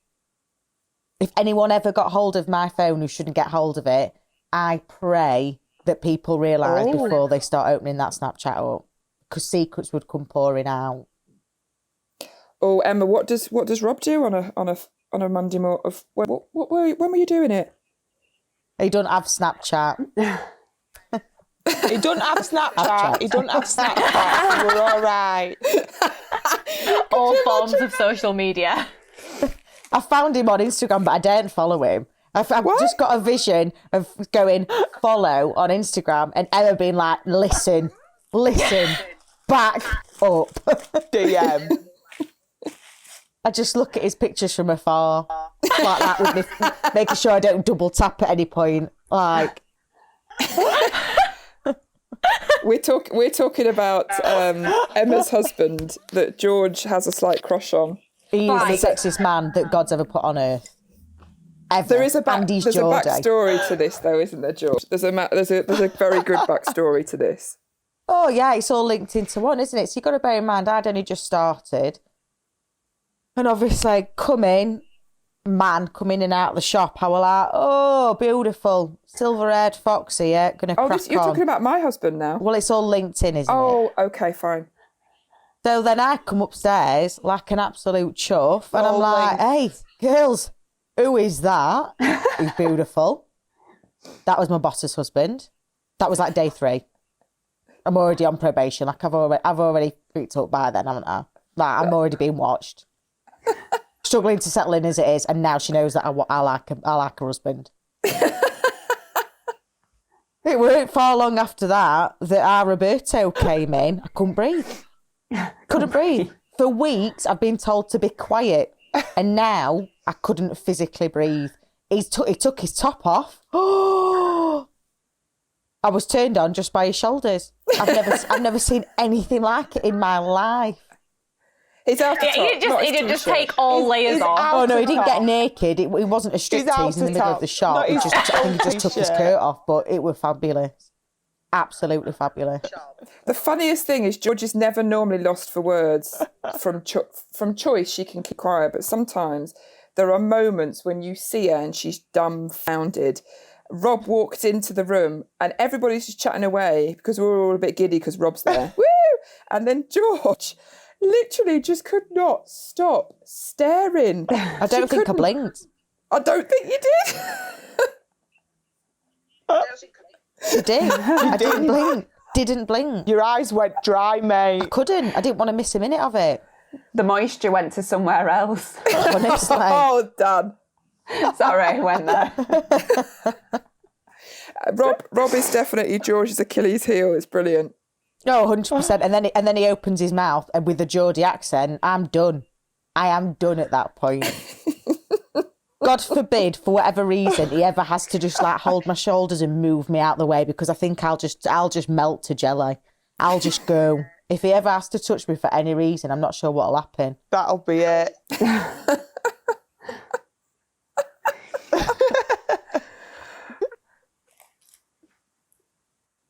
Speaker 5: If anyone ever got hold of my phone who shouldn't get hold of it, I pray that people realise before they start opening that Snapchat up, because secrets would come pouring out.
Speaker 1: Oh, Emma, what does Rob do on a Monday morning? When were you doing it?
Speaker 5: He don't have Snapchat.
Speaker 3: He don't have Snapchat. He don't have Snapchat. We're all right.
Speaker 4: All forms of social media.
Speaker 5: I found him on Instagram, but I daren't follow him. I've just got a vision of going follow on Instagram and Emma being like, listen, back up.
Speaker 3: DM.
Speaker 5: I just look at his pictures from afar, like that, with me, making sure I don't double tap at any point. Like,
Speaker 1: we're talking about Emma's husband that George has a slight crush on.
Speaker 5: he is the sexiest man that God's ever put on earth. Ever.
Speaker 1: There is a
Speaker 5: Andy's
Speaker 1: there's a
Speaker 5: Geordie.
Speaker 1: backstory to this, though, isn't there, George? There's a very good backstory to this.
Speaker 5: Oh yeah, it's all linked into one, isn't it? So you've got to bear in mind, I'd only just started. And obviously, come in and out of the shop, I was like, oh, beautiful, silver-haired fox here, going to crack
Speaker 1: you're
Speaker 5: on.
Speaker 1: talking about my husband now?
Speaker 5: Well, it's all linked in, isn't it?
Speaker 1: Oh, okay, fine.
Speaker 5: So then I come upstairs like an absolute chuff, and I'm like, hey, girls, who is that? He's beautiful. That was my boss's husband. That was like day 3. I'm already on probation. Like I've already freaked up by then, haven't I? Like I'm already being watched. Struggling to settle in as it is, and now she knows that I like a husband. It weren't far long after that our Roberto came in. I couldn't breathe. Couldn't breathe. For weeks, I've been told to be quiet, and now I couldn't physically breathe. He took his top off. I was turned on just by his shoulders. I've never seen anything like it in my life.
Speaker 1: His outer top,
Speaker 4: He didn't just take all layers off.
Speaker 5: Oh no, he didn't get naked. It wasn't a striptease in the middle of the shop. I think he just took his coat off, but it was fabulous. Absolutely fabulous.
Speaker 1: The funniest thing is George is never normally lost for words. From choice, she can keep quiet, but sometimes there are moments when you see her and she's dumbfounded. Rob walked into the room and everybody's just chatting away because we're all a bit giddy because Rob's there. Woo! And then George literally just could not stop staring.
Speaker 5: I don't think I blinked.
Speaker 1: I don't think you did.
Speaker 5: You did. I didn't blink. Didn't blink.
Speaker 3: Your eyes went dry, mate.
Speaker 5: I couldn't. I didn't want to miss a minute of it.
Speaker 6: The moisture went to somewhere else.
Speaker 5: Honestly.
Speaker 1: Oh, done.
Speaker 6: Sorry, went there.
Speaker 1: Rob is definitely George's Achilles heel. It's brilliant.
Speaker 5: Oh, 100%. And then he opens his mouth and with the Geordie accent, I'm done. I am done at that point. God forbid, for whatever reason, he ever has to just like hold my shoulders and move me out the way because I think I'll just melt to jelly. I'll just go. If he ever has to touch me for any reason, I'm not sure what'll happen.
Speaker 3: That'll be it.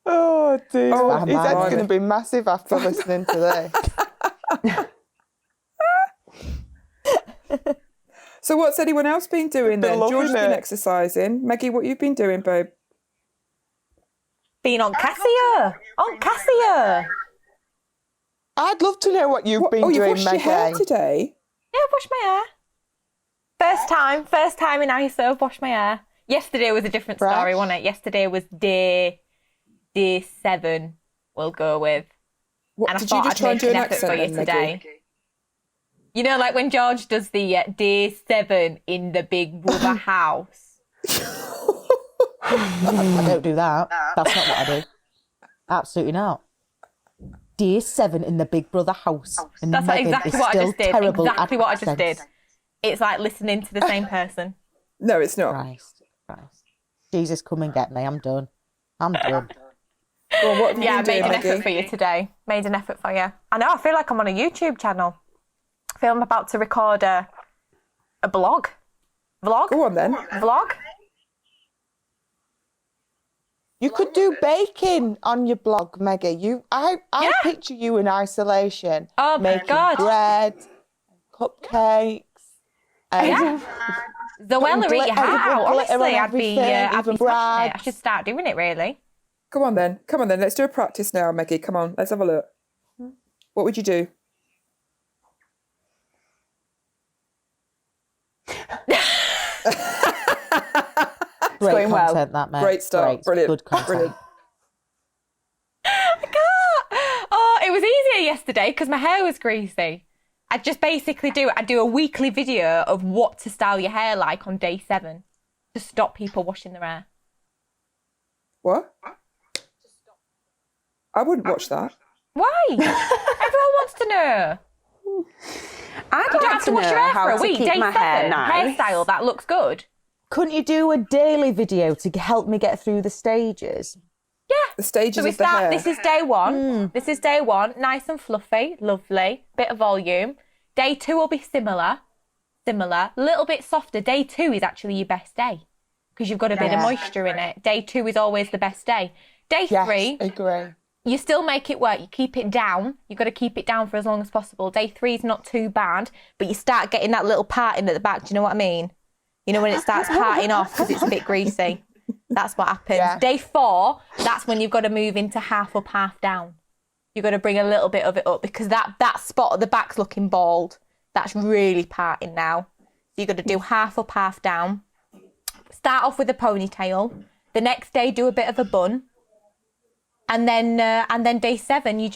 Speaker 3: Oh, dear.
Speaker 1: Oh,
Speaker 3: His head's
Speaker 1: blimey.
Speaker 3: going to be massive after listening to this.
Speaker 1: So what's anyone else been doing then?
Speaker 3: Loving
Speaker 1: George's been
Speaker 3: it.
Speaker 1: exercising. Meggie, what you been doing, babe?
Speaker 4: Been on Cassia. On Cassia.
Speaker 3: I'd love to know what you've been
Speaker 1: you
Speaker 3: doing,
Speaker 1: washed your hair
Speaker 3: Meggie.
Speaker 1: today?
Speaker 4: Yeah, I've washed my hair. First time in ISO, I've washed my hair. Yesterday was a different story,
Speaker 3: Fresh.
Speaker 4: wasn't it? Yesterday was day Day 7 we'll go with.
Speaker 1: What,
Speaker 4: And I
Speaker 1: did you
Speaker 4: thought
Speaker 1: just
Speaker 4: I'd
Speaker 1: try and
Speaker 4: make
Speaker 1: do
Speaker 4: an
Speaker 1: an
Speaker 4: effort for
Speaker 1: accent
Speaker 4: you
Speaker 1: then,
Speaker 4: today.
Speaker 1: Maggie?
Speaker 4: You know, like when George does the Day 7 in the Big Brother house.
Speaker 5: I don't do that. That's not what I do. Absolutely not. Day 7 in the Big Brother house. And
Speaker 4: That's
Speaker 5: Megan
Speaker 4: exactly
Speaker 5: is
Speaker 4: what I
Speaker 5: still
Speaker 4: just did.
Speaker 5: terrible
Speaker 4: Exactly
Speaker 5: at
Speaker 4: what I just did.
Speaker 5: accents.
Speaker 4: It's like listening to the same person.
Speaker 1: No, it's not.
Speaker 5: Christ. Jesus, come and get me. I'm done.
Speaker 1: Well, what have you
Speaker 4: Yeah, I
Speaker 1: been
Speaker 4: made
Speaker 1: doing,
Speaker 4: an
Speaker 1: Maggie?
Speaker 4: effort for you today. Made an effort for you. I know, I feel like I'm on a YouTube channel. I feel I'm about to record a blog. Vlog?
Speaker 1: Go on then.
Speaker 4: Vlog?
Speaker 3: You could do baking on your blog, Maggie. I
Speaker 4: Yeah.
Speaker 3: picture you in isolation.
Speaker 4: Oh my
Speaker 3: making
Speaker 4: God.
Speaker 3: bread, cupcakes.
Speaker 4: Yeah. Zoella, eat your heart out. Honestly, I'd be smashing it. I should start doing it, really.
Speaker 1: Come on then. Let's do a practice now, Maggie. Come on, let's have a look. What would you do?
Speaker 5: Great
Speaker 6: going well.
Speaker 5: content, that, mate.
Speaker 1: Great start. Brilliant.
Speaker 5: Good content.
Speaker 1: Brilliant.
Speaker 4: I can't. Oh, it was easier yesterday because my hair was greasy. I'd just basically do a weekly video of what to style your hair like on day 7 to stop people washing their hair.
Speaker 1: What? I wouldn't watch that.
Speaker 4: Why? Everyone wants to know.
Speaker 6: I'd
Speaker 4: You don't
Speaker 6: like
Speaker 4: have
Speaker 6: to
Speaker 4: to wash
Speaker 6: know
Speaker 4: your hair
Speaker 6: how
Speaker 4: for a
Speaker 6: to
Speaker 4: week.
Speaker 6: keep
Speaker 4: Day
Speaker 6: my
Speaker 4: 7,
Speaker 6: hair nice.
Speaker 4: hairstyle that looks good.
Speaker 5: Couldn't you do a daily video to help me get through the stages?
Speaker 4: Yeah.
Speaker 1: The stages
Speaker 4: So we
Speaker 1: of the
Speaker 4: start.
Speaker 1: hair.
Speaker 4: This is day 1. This is day 1. Nice and fluffy, lovely, bit of volume. Day 2 will be similar, little bit softer. Day 2 is actually your best day because you've got a bit of moisture in it. Day 2 is always the best day. Day
Speaker 3: Yes,
Speaker 4: 3,
Speaker 3: agree.
Speaker 4: you still make it work. You keep it down. You've got to keep it down for as long as possible. Day 3 is not too bad, but you start getting that little parting at the back. Do you know what I mean? You know when it starts parting off because it's a bit greasy. That's what happens.
Speaker 3: Yeah.
Speaker 4: Day 4, that's when you've got to move into half up, half down. You've got to bring a little bit of it up because that spot at the back's looking bald. That's really parting now. So you've got to do half up, half down. Start off with a ponytail. The next day, do a bit of a bun. And then day 7, you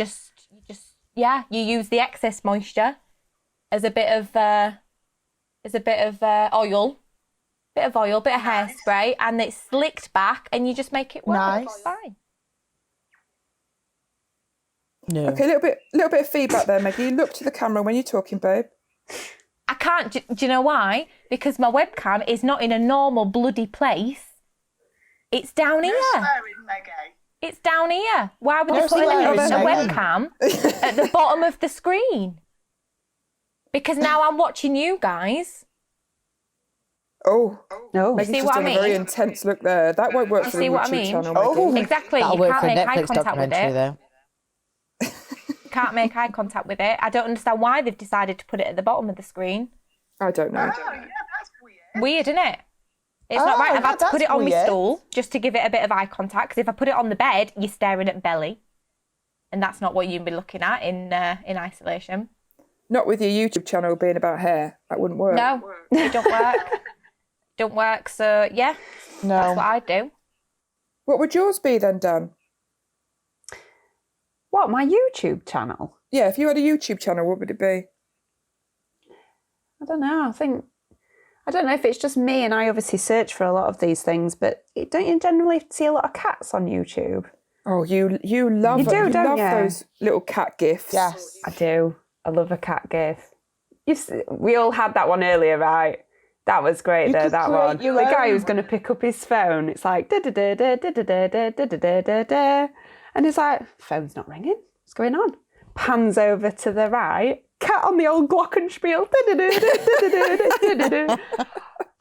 Speaker 4: use the excess moisture as a bit of oil. Bit of hairspray, and it's slicked back, and you just make it work.
Speaker 3: Nice.
Speaker 4: It's fine.
Speaker 5: No.
Speaker 1: Okay, a little bit of feedback there, Maggie. Look to the camera when you're talking, babe.
Speaker 4: I can't. Do you know why? Because my webcam is not in a normal bloody place. It's down here. It's down here. Why would I put
Speaker 3: swearing,
Speaker 4: a
Speaker 3: Megan.
Speaker 4: webcam at the bottom of the screen? Because now I'm watching you guys.
Speaker 1: Oh,
Speaker 6: No.
Speaker 1: Maggie's
Speaker 4: See
Speaker 1: just
Speaker 4: what I
Speaker 1: done a very
Speaker 4: mean?
Speaker 1: intense look there. That won't work for the
Speaker 4: see what I
Speaker 1: YouTube
Speaker 4: mean?
Speaker 1: channel,
Speaker 3: Oh.
Speaker 1: Maggie.
Speaker 4: Exactly.
Speaker 5: That'll
Speaker 4: You
Speaker 5: work
Speaker 4: can't
Speaker 5: for a
Speaker 4: make eye
Speaker 5: Netflix
Speaker 4: contact with
Speaker 5: documentary,
Speaker 4: it.
Speaker 5: though.
Speaker 4: You can't make eye contact with it. I don't understand why they've decided to put it at the bottom of the screen.
Speaker 1: I don't know.
Speaker 4: Weird, isn't it? It's not
Speaker 3: Oh,
Speaker 4: right. I've had to put
Speaker 3: that's
Speaker 4: it on my
Speaker 3: weird.
Speaker 4: stool just to give it a bit of eye contact. Because if I put it on the bed, you're staring at belly, and that's not what you'd be looking at in isolation.
Speaker 1: Not with your YouTube channel being about hair. That wouldn't work.
Speaker 4: No, it don't work. Don't work. So yeah,
Speaker 3: No.
Speaker 4: that's what I do.
Speaker 1: What would yours be then, Dan?
Speaker 6: What, my YouTube channel?
Speaker 1: Yeah, if you had a YouTube channel, what would it be?
Speaker 6: I don't know. I don't know if it's just me, and I obviously search for a lot of these things, but don't you generally see a lot of cats on YouTube?
Speaker 1: Oh, you love
Speaker 6: You do,
Speaker 1: you
Speaker 6: don't
Speaker 1: love
Speaker 6: you?
Speaker 1: those little cat gifs.
Speaker 3: Yes.
Speaker 6: I do. I love a cat gif. We all had that one earlier, right? That was great,
Speaker 3: You
Speaker 6: though,
Speaker 3: could
Speaker 6: that
Speaker 3: create
Speaker 6: one.
Speaker 3: your
Speaker 6: The guy
Speaker 3: own.
Speaker 6: who's going to pick up his phone, it's like, da da da da da da da da da da da da, and it's like, phone's not ringing. What's going on? Pans over to the right, cat on the old glockenspiel.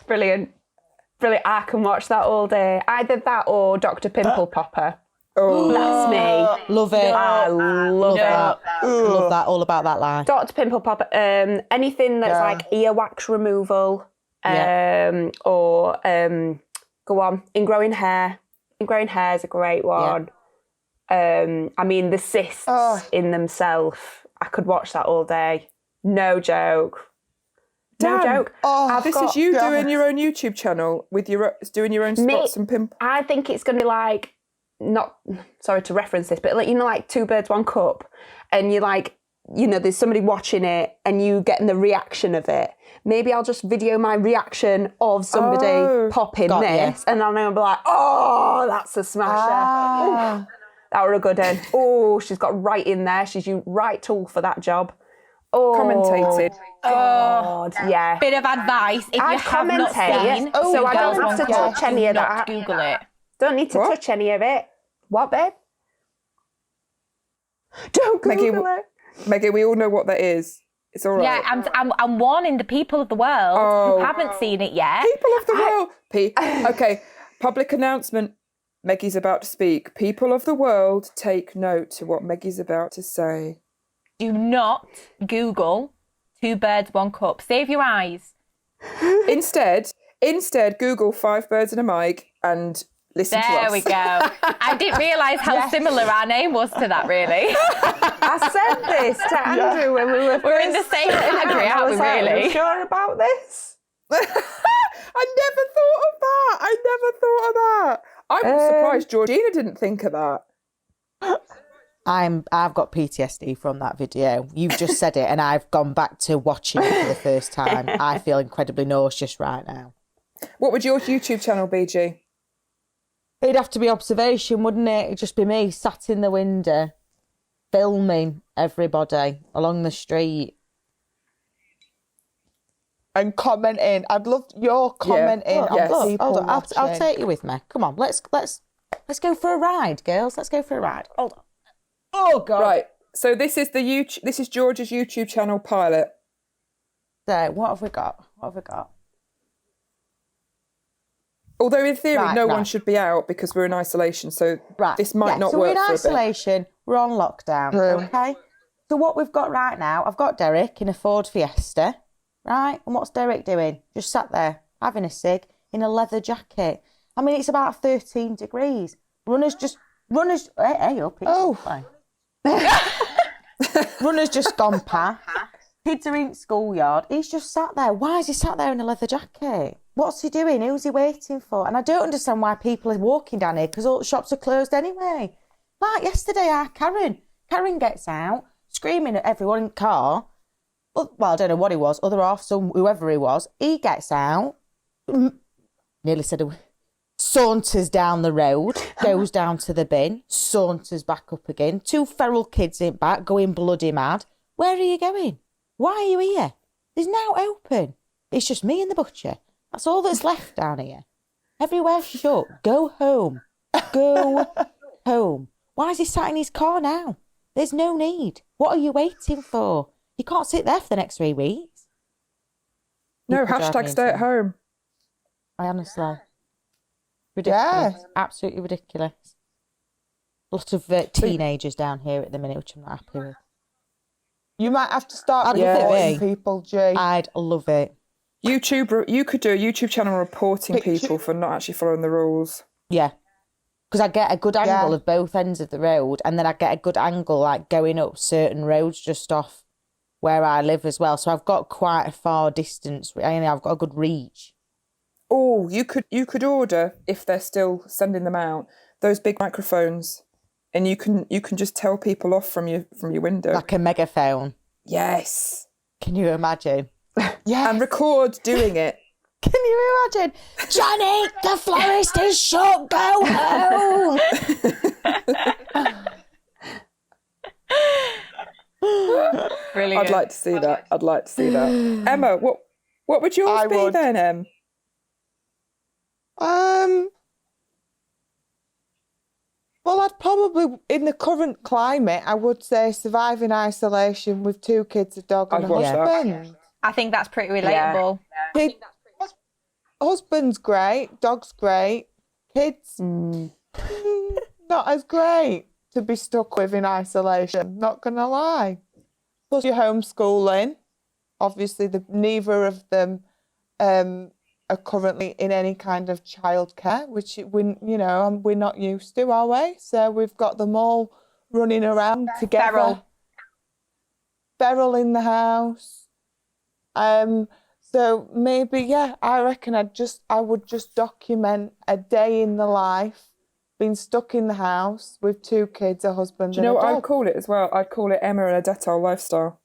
Speaker 6: Brilliant. Brilliant. I can watch that all day. Either that or Dr. Pimple Popper.
Speaker 1: Oh,
Speaker 6: That's me.
Speaker 5: Love it.
Speaker 6: I love
Speaker 5: that.
Speaker 6: it.
Speaker 5: Love that. All about that life.
Speaker 6: Dr. Pimple Popper. Anything that's
Speaker 3: Yeah.
Speaker 6: like earwax removal,
Speaker 5: Yeah.
Speaker 6: or go on, ingrowing hair. Ingrowing hair is a great one. I mean, the cysts in themselves. I could watch that all day. No joke. No
Speaker 1: Dan,
Speaker 6: joke.
Speaker 3: Oh,
Speaker 1: this is you doing your own YouTube channel with doing your own spots and pimples.
Speaker 6: I think it's going to be like not sorry to reference this, but like, you know, like Two Birds, One Cup, and you're like, you know, there's somebody watching it and you getting the reaction of it. Maybe I'll just video my reaction of somebody popping this, and then I'll be like, oh, that's a smasher. Ooh, that were a good one. Oh, she's got right in there. She's your right tool for that job. Oh,
Speaker 1: Commentated.
Speaker 6: God, yeah.
Speaker 4: Bit of advice, if you have not seen,
Speaker 6: so I don't have to touch any of
Speaker 4: not
Speaker 6: that.
Speaker 4: Google it.
Speaker 6: Don't need to touch any of it. What, babe? Don't Google it.
Speaker 1: Maggie, we all know what that is. It's all right.
Speaker 4: Yeah, I'm warning the people of the world who haven't seen it yet.
Speaker 1: People of the world. Okay, public announcement. Maggie's about to speak. People of the world, take note to what Maggie's about to say.
Speaker 4: Do not Google Two Birds, One Cup. Save your eyes.
Speaker 1: Instead, Google Five Birds and a Mic and listen to us.
Speaker 4: There we go. I didn't realise how similar our name was to that, really.
Speaker 6: I said this to Andrew when we were
Speaker 4: We're in the same category, aren't we, really?
Speaker 6: Are you sure about this?
Speaker 1: I never thought of that. I'm surprised Georgina didn't think of that.
Speaker 5: I've got PTSD from that video. You've just said it and I've gone back to watching it for the first time. I feel incredibly nauseous right now.
Speaker 1: What would your YouTube channel be, G?
Speaker 5: It'd have to be observation, wouldn't it? It'd just be me sat in the window, filming everybody along the street.
Speaker 3: And commenting. I'd love your commenting on people
Speaker 5: Hold on,
Speaker 3: watching.
Speaker 5: I'll take you with me. Come on, let's go for a ride, girls. Let's go for a ride. Hold on. Oh God.
Speaker 1: Right. So this is George's YouTube channel pilot.
Speaker 5: So what have we got?
Speaker 1: Although in theory, no one should be out because we're in isolation, so this might not work.
Speaker 5: So we're in
Speaker 1: for
Speaker 5: isolation. We're on lockdown. Okay. So what we've got right now, I've got Derek in a Ford Fiesta, right? And what's Derek doing? Just sat there having a cig in a leather jacket. I mean, it's about 13 degrees. Runners. Hey, up. Fine. Runner's just gone past. Kids are in schoolyard. He's just sat there. Why is he sat there in a leather jacket? What's he doing? Who's he waiting for? And I don't understand why people are walking down here because all the shops are closed anyway. Like yesterday, Karen gets out, screaming at everyone in the car. Well, I don't know what he was, other half, whoever he was. He gets out, nearly said saunters down the road, goes down to the bin, saunters back up again. 2 feral kids in back, going bloody mad. Where are you going? Why are you here? There's now open. It's just me and the butcher. That's all that's left down here. Everywhere's shut. Go home. Go home. Why is he sat in his car now? There's no need. What are you waiting for? You can't sit there for the next 3 weeks.
Speaker 1: No, hashtag stay at home.
Speaker 5: I honestly. Ridiculous.
Speaker 3: Yeah.
Speaker 5: Absolutely ridiculous. A lot of teenagers down here at the minute, which I'm not happy with.
Speaker 3: You might have to start
Speaker 5: I'd love
Speaker 3: reporting
Speaker 5: it.
Speaker 3: people, Jay.
Speaker 5: I'd love it.
Speaker 1: You could do a YouTube channel reporting people for not actually following the rules.
Speaker 5: Yeah. Because I get a good angle of both ends of the road, and then I get a good angle like going up certain roads just off where I live as well. So I've got quite a far distance. I've got a good reach.
Speaker 1: Oh, you could order, if they're still sending them out, those big microphones, and you can just tell people off from your window.
Speaker 5: Like a megaphone.
Speaker 1: Yes.
Speaker 5: Can you imagine?
Speaker 1: Yeah. And record doing it.
Speaker 5: Can you imagine? Johnny, the florist is shut. Go home.
Speaker 4: Brilliant.
Speaker 1: I'd like to see that. Emma, what would yours be then, Em?
Speaker 3: Well, I'd probably, in the current climate, I would say survive in isolation with 2 kids, a dog, and a husband.
Speaker 4: I think that's pretty relatable.
Speaker 3: Yeah. Husband's great, dog's great, kids not as great to be stuck with in isolation. Not gonna lie. Plus, you're homeschooling. Obviously, neither of them are currently in any kind of childcare, which we're not used to, are we? So we've got them all running around together. Feral in the house. So maybe, I reckon I would just document a day in the life been stuck in the house with 2 kids, a husband
Speaker 1: Do you know
Speaker 3: and
Speaker 1: what
Speaker 3: a
Speaker 1: I'd
Speaker 3: dog.
Speaker 1: call it as well? I'd call it Emma and a Dettol lifestyle.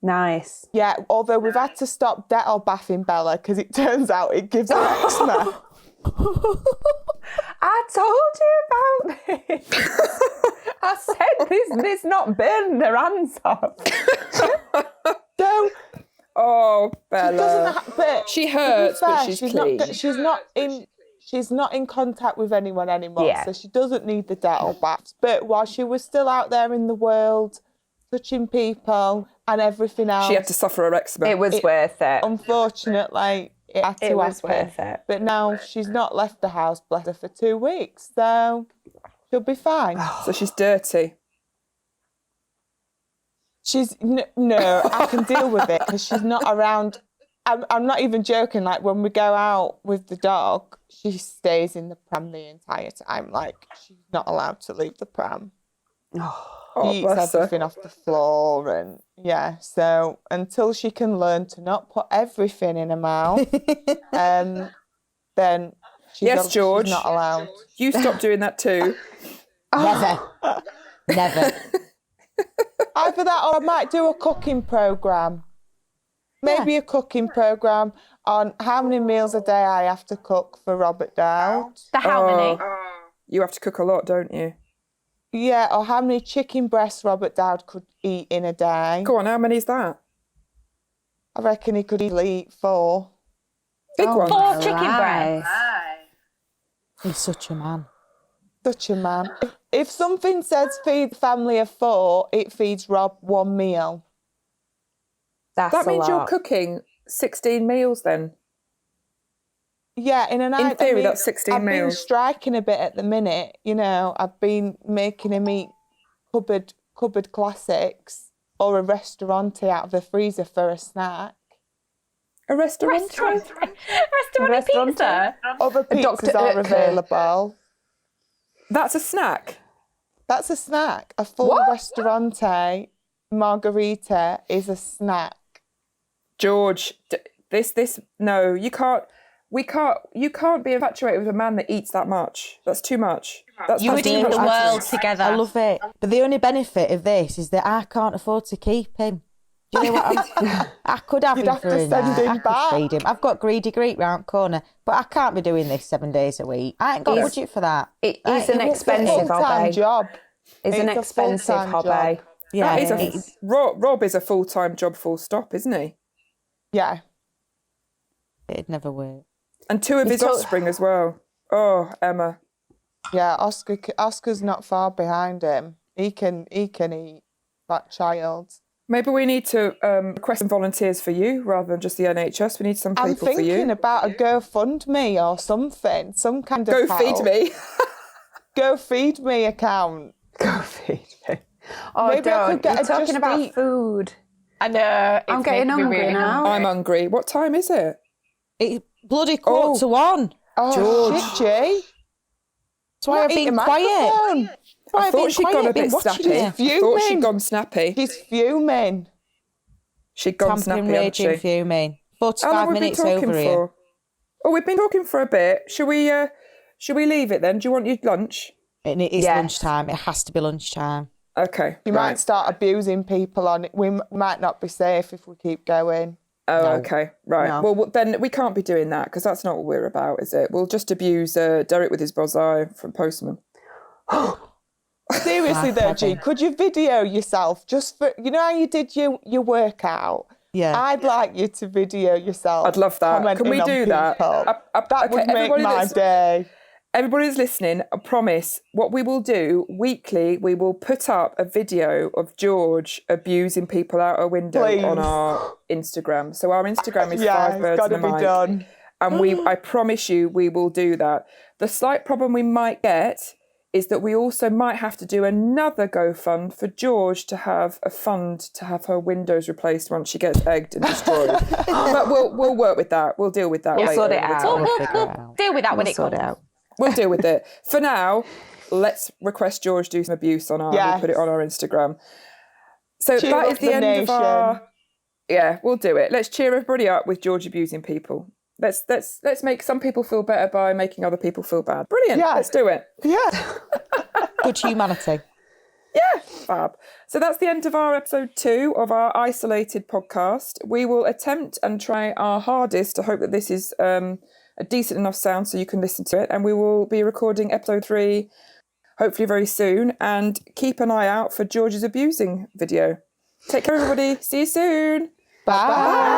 Speaker 6: Nice.
Speaker 3: Yeah, although we've had to stop Dettol bathing Bella because it turns out it gives her eczema.
Speaker 6: I told you about this. I said this not burn their hands off.
Speaker 3: So
Speaker 1: Oh, Bella.
Speaker 3: but
Speaker 1: She
Speaker 3: to be
Speaker 1: hurts, but
Speaker 3: fair,
Speaker 1: she's clean.
Speaker 3: She's not in contact with anyone anymore,
Speaker 6: Yeah.
Speaker 3: so she doesn't need the Dettol baths. But while she was still out there in the world, touching people and everything else,
Speaker 1: She had to suffer her eczema.
Speaker 6: It was worth it.
Speaker 3: unfortunately, it had to
Speaker 6: It was
Speaker 3: happen.
Speaker 6: worth it.
Speaker 3: But now she's not left the house, bless her, for 2 weeks, so she'll be fine.
Speaker 1: So she's dirty.
Speaker 3: She's no, I can deal with it because she's not around. I'm not even joking. Like when we go out with the dog, she stays in the pram the entire time. Like she's not allowed to leave the pram.
Speaker 1: Oh,
Speaker 3: She eats
Speaker 1: bless her.
Speaker 3: everything off the floor, and yeah. So until she can learn to not put everything in her mouth, then
Speaker 1: Yes, George.
Speaker 3: she's not allowed.
Speaker 1: You stop doing that too.
Speaker 5: Never. Never.
Speaker 3: Either that or I might do a cooking programme. Maybe a cooking programme on how many meals a day I have to cook for Robert Dowd.
Speaker 4: The how many?
Speaker 1: You have to cook a lot, don't you?
Speaker 3: Yeah, or how many chicken breasts Robert Dowd could eat in a day.
Speaker 1: Go on, how many is that?
Speaker 3: I reckon he could easily eat 4.
Speaker 1: Big one.
Speaker 4: 4 chicken breasts.
Speaker 5: He's such a man.
Speaker 3: Such a man. If something says feed the family of 4, it feeds Rob 1 meal.
Speaker 6: That's
Speaker 1: That
Speaker 6: a
Speaker 1: means you're
Speaker 6: lot.
Speaker 1: cooking 16 meals then.
Speaker 3: Yeah, in a night.
Speaker 1: In theory, that's 16
Speaker 3: I've been
Speaker 1: meals.
Speaker 3: striking a bit at the minute. You know, I've been making him eat cupboard classics or a restaurante out of the freezer for a snack.
Speaker 1: A restaurant?
Speaker 4: Restaurant pizza.
Speaker 3: Other pizzas
Speaker 6: Dr.
Speaker 3: are
Speaker 6: Oetker.
Speaker 3: available.
Speaker 1: That's a snack.
Speaker 3: That's a snack. A full restaurante margarita is a snack.
Speaker 1: George, no, you can't be infatuated with a man that eats that much. That's too much.
Speaker 4: You would
Speaker 1: too
Speaker 4: eat
Speaker 1: much
Speaker 4: the
Speaker 1: nonsense.
Speaker 4: world together.
Speaker 5: I love it. But the only benefit of this is that I can't afford to keep him. Do you know what I could have
Speaker 3: You'd
Speaker 5: him
Speaker 3: have
Speaker 5: for
Speaker 3: to
Speaker 5: a
Speaker 3: send
Speaker 5: night.
Speaker 3: him
Speaker 5: I could
Speaker 3: back.
Speaker 5: feed him. I've got Greedy Greek round corner, but I can't be doing this 7 days a week. I ain't got
Speaker 6: It's-
Speaker 5: budget for that.
Speaker 6: It's
Speaker 5: Like,
Speaker 6: an
Speaker 5: it won't fit
Speaker 6: expensive
Speaker 5: in.
Speaker 3: Full-time
Speaker 6: hobby.
Speaker 3: job.
Speaker 6: It's an
Speaker 3: It's a
Speaker 6: expensive
Speaker 3: full-time
Speaker 6: hobby.
Speaker 3: job.
Speaker 5: Yeah,
Speaker 1: That is Rob is a full-time job, full stop, isn't he?
Speaker 3: Yeah.
Speaker 5: it'd never work.
Speaker 1: And 2 of his offspring as well. Oh, Emma.
Speaker 3: Yeah, Oscar's not far behind him. He can eat that child.
Speaker 1: Maybe we need to request some volunteers for you rather than just the NHS. We need some
Speaker 3: I'm
Speaker 1: people for
Speaker 3: thinking
Speaker 1: you.
Speaker 3: about a GoFundMe or something, some kind of
Speaker 1: Go feed
Speaker 3: help.
Speaker 1: me.
Speaker 3: Go feed me account.
Speaker 6: Go feed me. Oh,
Speaker 3: Maybe I
Speaker 6: don't.
Speaker 3: could get
Speaker 6: You're
Speaker 3: a
Speaker 6: talking
Speaker 3: Just
Speaker 6: about
Speaker 3: Eat.
Speaker 6: food.
Speaker 4: I know.
Speaker 6: I'm getting hungry now.
Speaker 1: I'm hungry. What time is it?
Speaker 5: It's bloody 1:45.
Speaker 3: Oh,
Speaker 1: George.
Speaker 3: shit, G.
Speaker 5: That's why I've been quiet.
Speaker 1: I thought she'd gone a bit snappy. I thought she'd gone snappy.
Speaker 3: She's fuming.
Speaker 1: She'd gone
Speaker 5: Tamping,
Speaker 1: snappy, hadn't
Speaker 5: raging,
Speaker 1: she?
Speaker 5: fuming.
Speaker 1: How long
Speaker 5: 45
Speaker 1: have we been
Speaker 5: minutes
Speaker 1: talking
Speaker 5: over here.
Speaker 1: for? Oh, we've been talking for a bit. Shall we leave it then? Do you want your lunch?
Speaker 5: And it is
Speaker 6: Yes.
Speaker 5: lunchtime. It has to be lunchtime.
Speaker 1: Okay.
Speaker 3: You
Speaker 1: right.
Speaker 3: might start abusing people on it. We might not be safe if we keep going.
Speaker 1: Oh, okay. Right.
Speaker 5: No.
Speaker 1: Well, then we can't be doing that because that's not what we're about, is it? We'll just abuse Derek with his boz-eyed from Postman.
Speaker 3: Seriously though, G, could you video yourself just for, you know how you did your workout?
Speaker 5: Yeah.
Speaker 3: I'd like you to video yourself.
Speaker 1: I'd love that. Can
Speaker 3: commenting
Speaker 1: we
Speaker 3: on
Speaker 1: do that?
Speaker 3: people. That
Speaker 1: okay,
Speaker 3: would make
Speaker 1: everybody
Speaker 3: my
Speaker 1: that's-
Speaker 3: day.
Speaker 1: Everybody's listening, I promise, what we will do weekly, we will put up a video of George abusing people out a window
Speaker 3: Please.
Speaker 1: on our Instagram. So our Instagram is
Speaker 3: Yeah,
Speaker 1: 5
Speaker 3: it's
Speaker 1: birds
Speaker 3: got to
Speaker 1: and a
Speaker 3: be
Speaker 1: mic.
Speaker 3: done.
Speaker 1: And I promise you, we will do that. The slight problem we might get is that we also might have to do another GoFund for George to have a fund to have her windows replaced once she gets egged and destroyed. But we'll work with that. We'll deal with that later.
Speaker 6: sort it
Speaker 1: in the
Speaker 6: out.
Speaker 1: time.
Speaker 5: We'll figure it out.
Speaker 4: Deal with that when
Speaker 6: We'll
Speaker 4: it
Speaker 6: sort
Speaker 4: comes.
Speaker 6: it out.
Speaker 1: We'll deal with it. For now, let's request George do some abuse on our.
Speaker 3: Yes.
Speaker 1: We'll put it on our Instagram. So
Speaker 3: Cheer
Speaker 1: that
Speaker 3: up
Speaker 1: is the
Speaker 3: the
Speaker 1: end of
Speaker 3: nation.
Speaker 1: our. Yeah, we'll do it. Let's cheer everybody up with George abusing people. Let's make some people feel better by making other people feel bad. Brilliant.
Speaker 3: Yeah.
Speaker 1: Let's do it.
Speaker 3: Yeah.
Speaker 5: Good humanity.
Speaker 1: Yeah, fab. So that's the end of our episode 2 of our isolated podcast. We will attempt and try our hardest to hope that this is a decent enough sound so you can listen to it. And we will be recording episode 3 hopefully very soon. And keep an eye out for George's abusing video. Take care, everybody. See you soon.
Speaker 3: Bye.